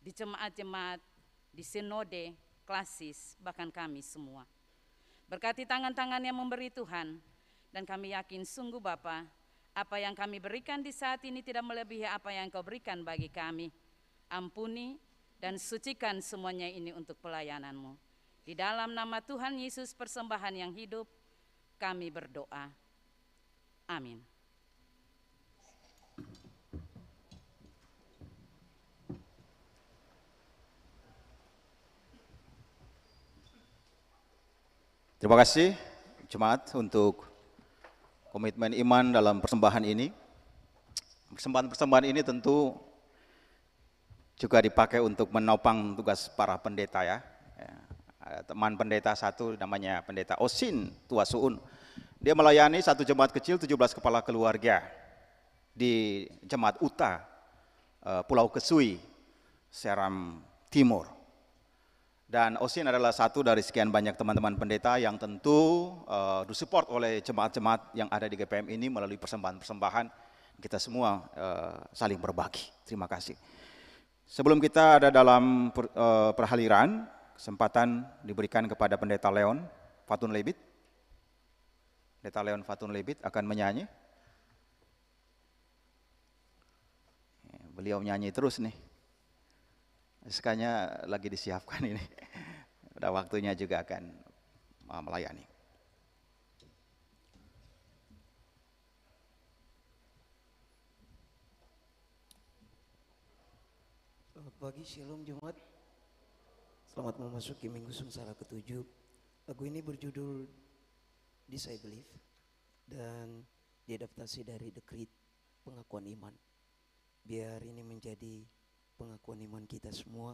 di jemaat-jemaat, di sinode, klasis, bahkan kami semua. Berkati tangan-tangan yang memberi Tuhan, dan kami yakin sungguh Bapa, apa yang kami berikan di saat ini tidak melebihi apa yang Engkau berikan bagi kami. Ampuni dan sucikan semuanya ini untuk pelayanan-Mu. Di dalam nama Tuhan Yesus persembahan yang hidup, kami berdoa. Amin. Terima kasih jemaat untuk komitmen iman dalam persembahan ini. Persembahan-persembahan ini tentu juga dipakai untuk menopang tugas para pendeta ya. Teman pendeta satu namanya pendeta Osin Tuasuun. Dia melayani satu jemaat kecil 17 kepala keluarga di Jemaat Uta, Pulau Kesui, Seram Timur. Dan Osin adalah satu dari sekian banyak teman-teman pendeta yang tentu disupport oleh jemaat-jemaat yang ada di GPM ini melalui persembahan-persembahan. Kita semua saling berbagi. Terima kasih. Sebelum kita ada dalam perhaliran, kesempatan diberikan kepada Pendeta Leon Fatun Lebit. Pendeta Leon Fatun Lebit akan menyanyi. Beliau nyanyi terus nih. SK-nya lagi disiapkan ini. Udah waktunya juga akan melayani. Selamat pagi, Shalom Jemaat. Selamat memasuki Minggu Sengsara ke-7. Lagu ini berjudul This I Believe dan diadaptasi dari The Creed, pengakuan iman. Biar ini menjadi pengakuan iman kita semua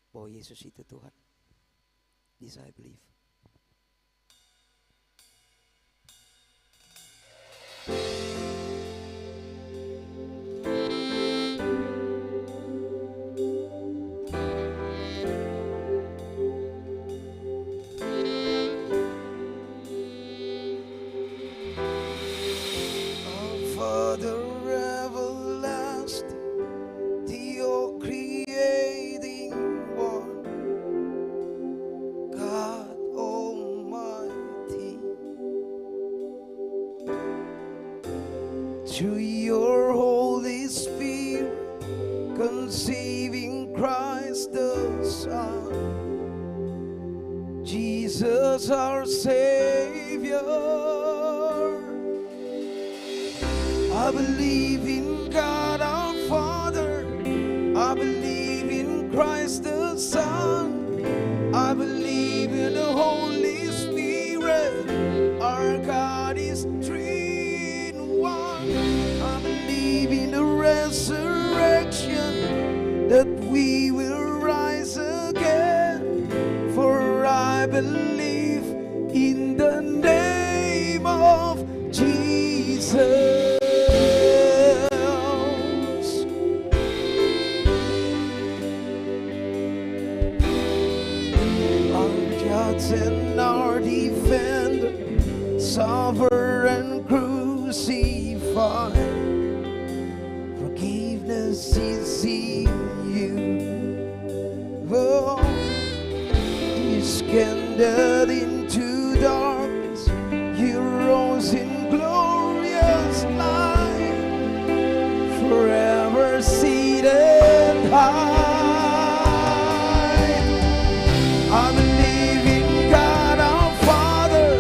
bahwa Yesus itu Tuhan. This I believe. Our Father everlasting, the all creating one, God Almighty. Through your Holy Spirit, conceiving Christ the Son, Jesus our Savior. I believe in God our Father, I believe in Christ the Son, I believe in the Holy Spirit, our God is three in one. I believe in the resurrection, that we will rise again, for I believe in the name of Jesus. And our defender, sovereign crucified, forgiveness is in you. Oh, you scandaled into darkness, you rose in glorious light, forever seated high. I believe in God our Father,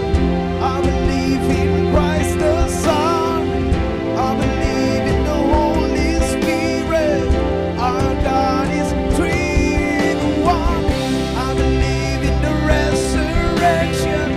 I believe in Christ the Son, I believe in the Holy Spirit, our God is three in one. I believe in the resurrection,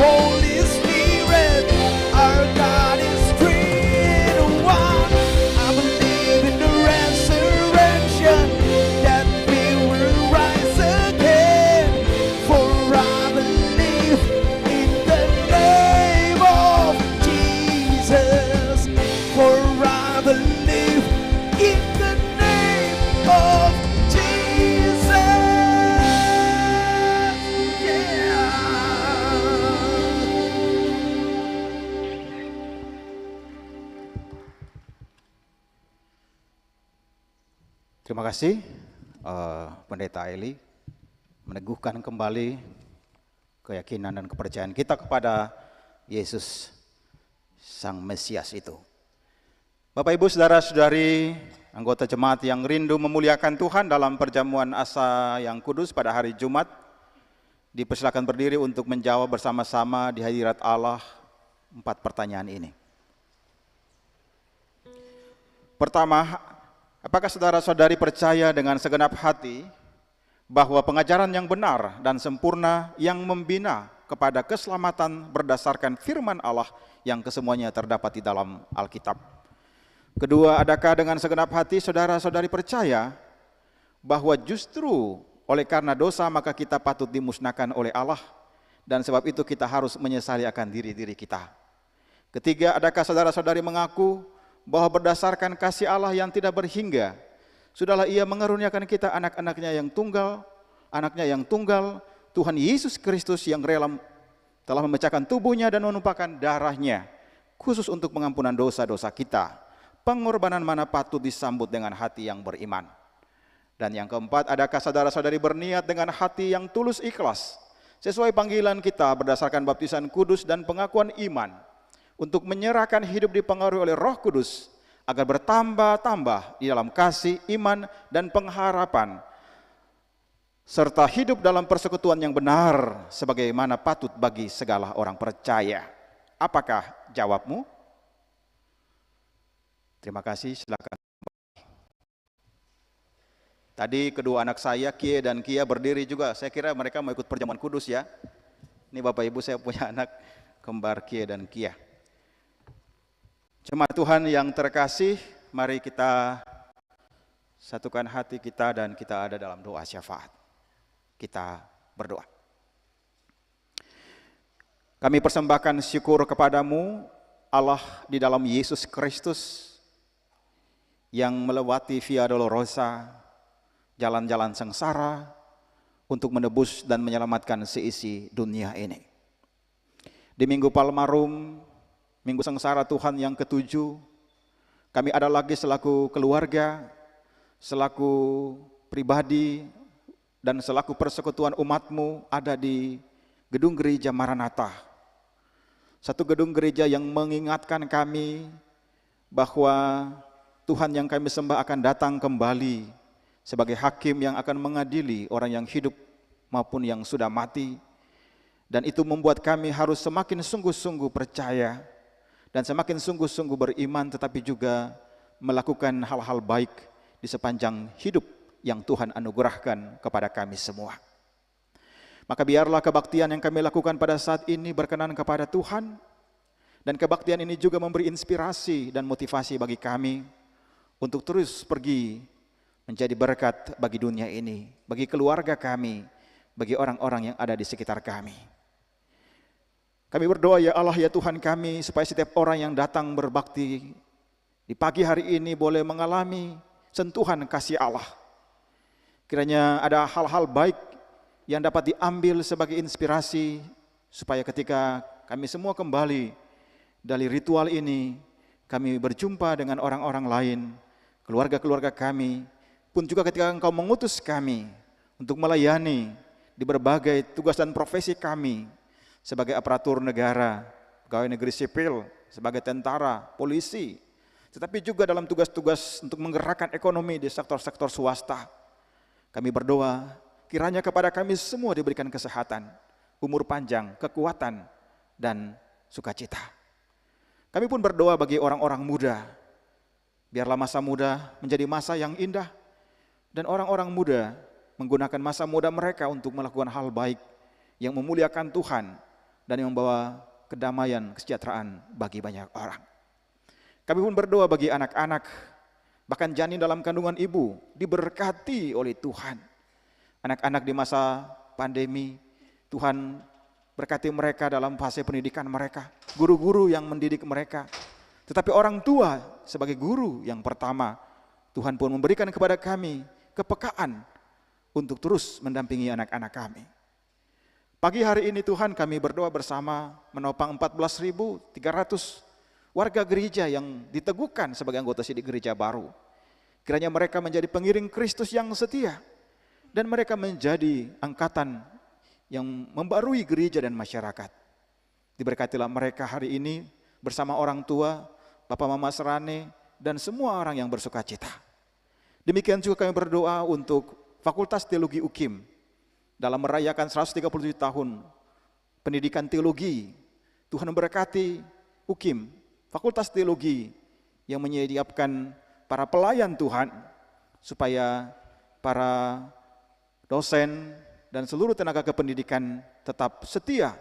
Holy Spirit. Our God is three in one. I believe in the resurrection, that we will rise again. For I believe in the name of Jesus. For I believe in the name of Jesus. Yeah. Terima kasih Pendeta Eli meneguhkan kembali keyakinan dan kepercayaan kita kepada Yesus Sang Mesias itu. Bapak Ibu Saudara-saudari anggota jemaat yang rindu memuliakan Tuhan dalam perjamuan asa yang kudus pada hari Jumat, dipersilakan berdiri untuk menjawab bersama-sama di hadirat Allah 4 pertanyaan ini. Pertama, apakah saudara-saudari percaya dengan segenap hati bahwa pengajaran yang benar dan sempurna yang membina kepada keselamatan berdasarkan firman Allah yang kesemuanya terdapat di dalam Alkitab? Kedua, adakah dengan segenap hati saudara-saudari percaya bahwa justru oleh karena dosa maka kita patut dimusnahkan oleh Allah, dan sebab itu kita harus menyesali akan diri-diri kita? Ketiga, adakah saudara-saudari mengaku bahwa berdasarkan kasih Allah yang tidak berhingga, sudahlah Ia mengaruniakan kita anaknya yang tunggal, Tuhan Yesus Kristus yang rela telah memecahkan tubuhnya dan menumpahkan darahnya khusus untuk pengampunan dosa-dosa kita. Pengorbanan mana patut disambut dengan hati yang beriman? Dan yang keempat, adakah saudara-saudari berniat dengan hati yang tulus ikhlas sesuai panggilan kita berdasarkan baptisan kudus dan pengakuan iman untuk menyerahkan hidup dipengaruhi oleh Roh Kudus agar bertambah-tambah di dalam kasih, iman, dan pengharapan, serta hidup dalam persekutuan yang benar sebagaimana patut bagi segala orang percaya? Apakah jawabmu? Terima kasih, silakan. Tadi kedua anak saya, Kie dan Kia, berdiri juga. Saya kira mereka mau ikut perjamuan kudus ya. Ini Bapak Ibu, saya punya anak kembar Kie dan Kia. Jemaat Tuhan yang terkasih, mari kita satukan hati kita dan kita ada dalam doa syafaat. Kita berdoa. Kami persembahkan syukur kepadamu, Allah di dalam Yesus Kristus, yang melewati Via Dolorosa, jalan-jalan sengsara, untuk menebus dan menyelamatkan seisi dunia ini. Di Minggu Palmarum, Minggu Sengsara Tuhan yang ke-7, kami ada lagi selaku keluarga, selaku pribadi, dan selaku persekutuan umat-Mu ada di gedung gereja Maranatha. Satu gedung gereja yang mengingatkan kami bahwa Tuhan yang kami sembah akan datang kembali sebagai hakim yang akan mengadili orang yang hidup maupun yang sudah mati. Dan itu membuat kami harus semakin sungguh-sungguh percaya dan semakin sungguh-sungguh beriman, tetapi juga melakukan hal-hal baik di sepanjang hidup yang Tuhan anugerahkan kepada kami semua. Maka biarlah kebaktian yang kami lakukan pada saat ini berkenan kepada Tuhan, dan kebaktian ini juga memberi inspirasi dan motivasi bagi kami untuk terus pergi menjadi berkat bagi dunia ini, bagi keluarga kami, bagi orang-orang yang ada di sekitar kami. Kami berdoa ya Allah ya Tuhan kami, supaya setiap orang yang datang berbakti di pagi hari ini boleh mengalami sentuhan kasih Allah. Kiranya ada hal-hal baik yang dapat diambil sebagai inspirasi, supaya ketika kami semua kembali dari ritual ini, kami berjumpa dengan orang-orang lain, keluarga-keluarga kami, pun juga ketika Engkau mengutus kami untuk melayani di berbagai tugas dan profesi kami, sebagai aparatur negara, pegawai negeri sipil, sebagai tentara, polisi, tetapi juga dalam tugas-tugas untuk menggerakkan ekonomi di sektor-sektor swasta. Kami berdoa, kiranya kepada kami semua diberikan kesehatan, umur panjang, kekuatan, dan sukacita. Kami pun berdoa bagi orang-orang muda, biarlah masa muda menjadi masa yang indah, dan orang-orang muda menggunakan masa muda mereka untuk melakukan hal baik yang memuliakan Tuhan, dan yang membawa kedamaian, kesejahteraan bagi banyak orang. Kami pun berdoa bagi anak-anak, bahkan janin dalam kandungan ibu, diberkati oleh Tuhan. Anak-anak di masa pandemi, Tuhan berkati mereka dalam fase pendidikan mereka, guru-guru yang mendidik mereka. Tetapi orang tua sebagai guru yang pertama, Tuhan pun memberikan kepada kami kepekaan untuk terus mendampingi anak-anak kami. Pagi hari ini Tuhan kami berdoa bersama menopang 14.300 warga gereja yang diteguhkan sebagai anggota sidik gereja baru. Kiranya mereka menjadi pengiring Kristus yang setia dan mereka menjadi angkatan yang membarui gereja dan masyarakat. Diberkatilah mereka hari ini bersama orang tua, Bapak Mama Serane, dan semua orang yang bersuka cita. Demikian juga kami berdoa untuk Fakultas Teologi UKIM dalam merayakan 137 tahun pendidikan teologi. Tuhan memberkati UKIM, Fakultas Teologi yang menyiapkan para pelayan Tuhan supaya para dosen dan seluruh tenaga kependidikan tetap setia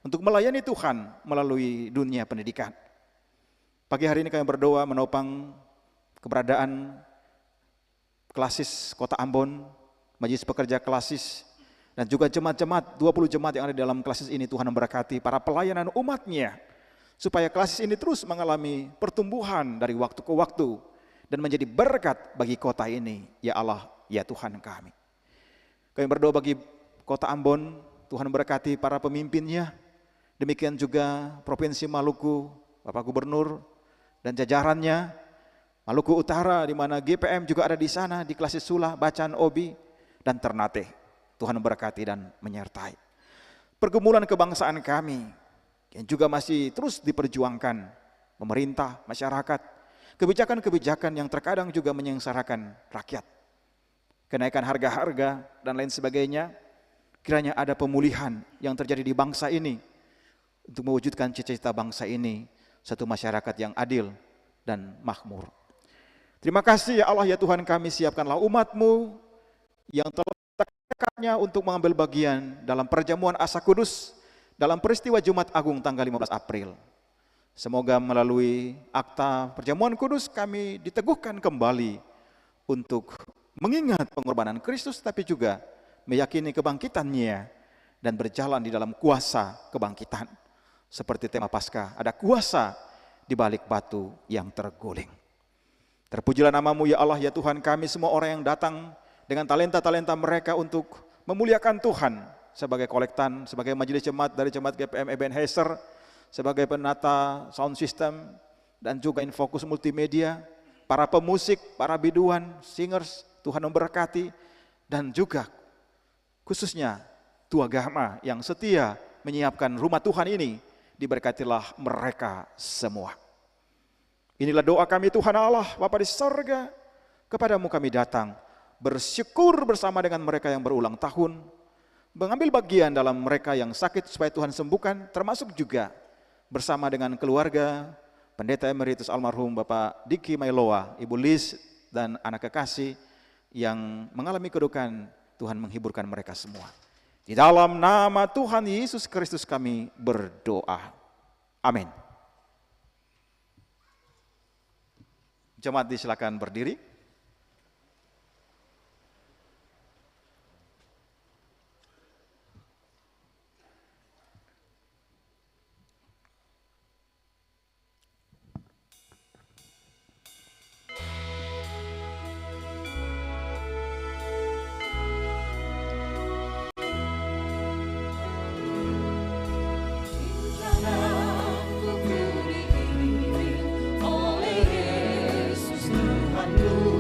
untuk melayani Tuhan melalui dunia pendidikan. Pagi hari ini kami berdoa menopang keberadaan Klasis Kota Ambon, Majelis Pekerja Klasis, dan juga jemaat-jemaat, 20 jemaat yang ada di dalam klasis ini. Tuhan memberkati para pelayanan umatnya, supaya klasis ini terus mengalami pertumbuhan dari waktu ke waktu, dan menjadi berkat bagi kota ini, ya Allah, ya Tuhan kami. Kami berdoa bagi Kota Ambon, Tuhan memberkati para pemimpinnya, demikian juga Provinsi Maluku, Bapak Gubernur, dan jajarannya, Maluku Utara, di mana GPM juga ada di sana, di Klasis Sula, Bacaan Obi, dan Ternate. Tuhan memberkati dan menyertai. Pergumulan kebangsaan kami yang juga masih terus diperjuangkan pemerintah, masyarakat, kebijakan-kebijakan yang terkadang juga menyengsarakan rakyat. Kenaikan harga-harga dan lain sebagainya, kiranya ada pemulihan yang terjadi di bangsa ini untuk mewujudkan cita-cita bangsa ini, satu masyarakat yang adil dan makmur. Terima kasih ya Allah ya Tuhan kami, siapkanlah umat-Mu yang telah tekadnya untuk mengambil bagian dalam perjamuan Asa Kudus dalam peristiwa Jumat Agung tanggal 15 April. Semoga melalui akta perjamuan kudus kami diteguhkan kembali untuk mengingat pengorbanan Kristus, tapi juga meyakini kebangkitannya dan berjalan di dalam kuasa kebangkitan. Seperti tema Paskah, ada kuasa di balik batu yang terguling. Terpujilah nama-Mu ya Allah ya Tuhan kami, semua orang yang datang dengan talenta-talenta mereka untuk memuliakan Tuhan, sebagai kolektan, sebagai majelis jemaat dari jemaat GPM Ebenezer, sebagai penata sound system, dan juga Infokus Multimedia, para pemusik, para biduan, singers, Tuhan memberkati, dan juga khususnya Tua Gama yang setia menyiapkan rumah Tuhan ini, diberkatilah mereka semua. Inilah doa kami Tuhan Allah, Bapa di sorga, kepadamu kami datang, bersyukur bersama dengan mereka yang berulang tahun, mengambil bagian dalam mereka yang sakit supaya Tuhan sembuhkan, termasuk juga bersama dengan keluarga Pendeta Emeritus almarhum Bapak Diki Mailoa, Ibu Liz, dan anak kekasih yang mengalami kedukaan. Tuhan menghiburkan mereka semua. Di dalam nama Tuhan Yesus Kristus kami berdoa. Amin. Jemaat disilakan berdiri. Tuhan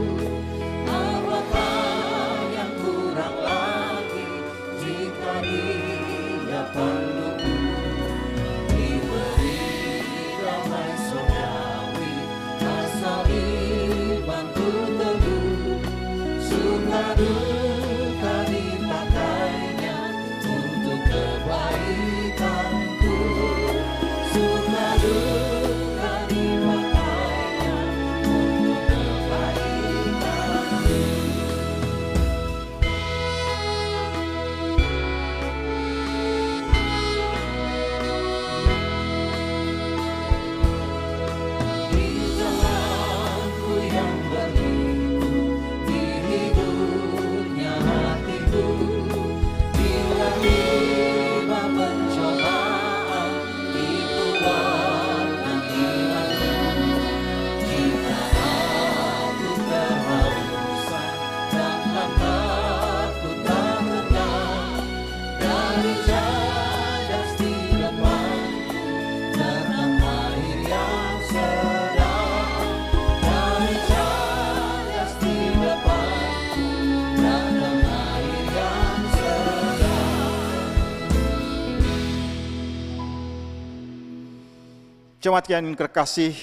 Jemaat yang terkasih,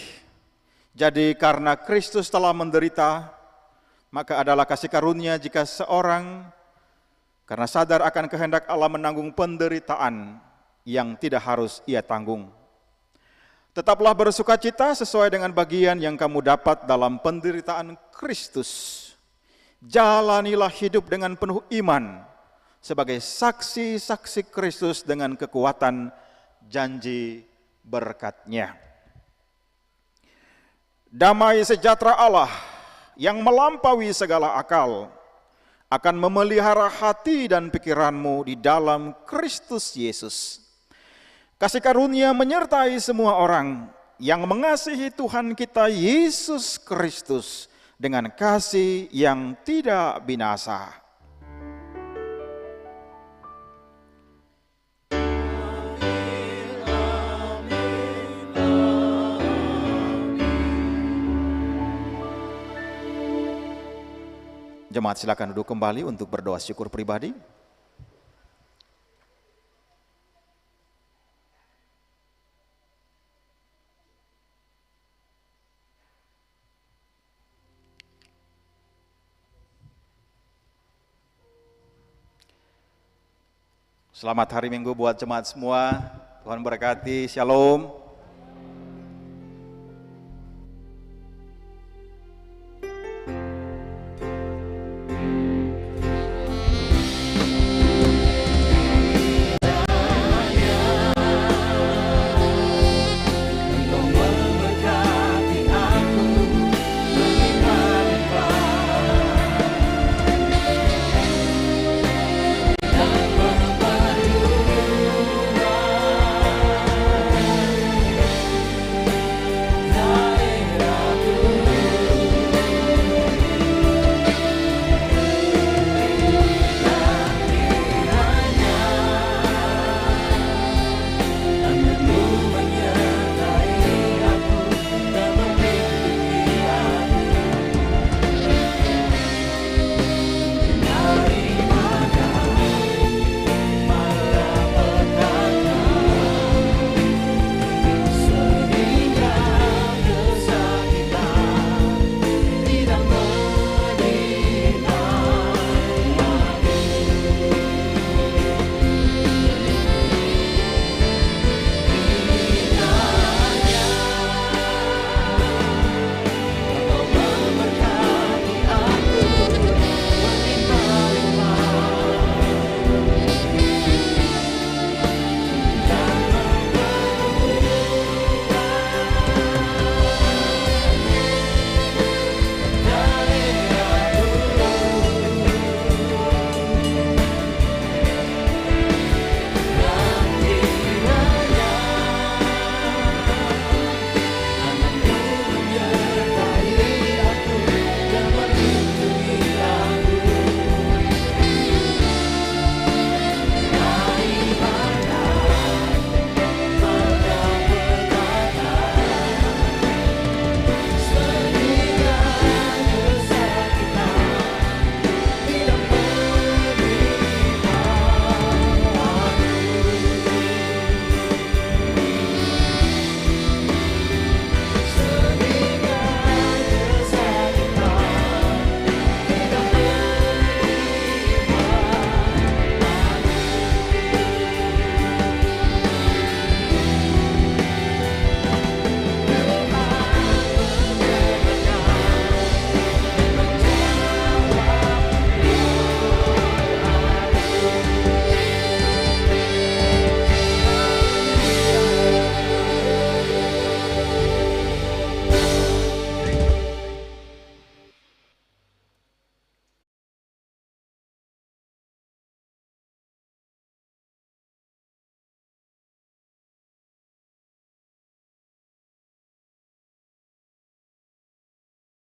jadi karena Kristus telah menderita, maka adalah kasih karunia jika seorang karena sadar akan kehendak Allah menanggung penderitaan yang tidak harus ia tanggung. Tetaplah bersukacita sesuai dengan bagian yang kamu dapat dalam penderitaan Kristus. Jalanilah hidup dengan penuh iman sebagai saksi-saksi Kristus dengan kekuatan janji berkat-Nya. Damai sejahtera Allah yang melampaui segala akal akan memelihara hati dan pikiranmu di dalam Kristus Yesus. Kasih karunia menyertai semua orang yang mengasihi Tuhan kita Yesus Kristus dengan kasih yang tidak binasa. Jemaat silakan duduk kembali untuk berdoa syukur pribadi. Selamat hari Minggu buat jemaat semua. Tuhan berkati. Shalom.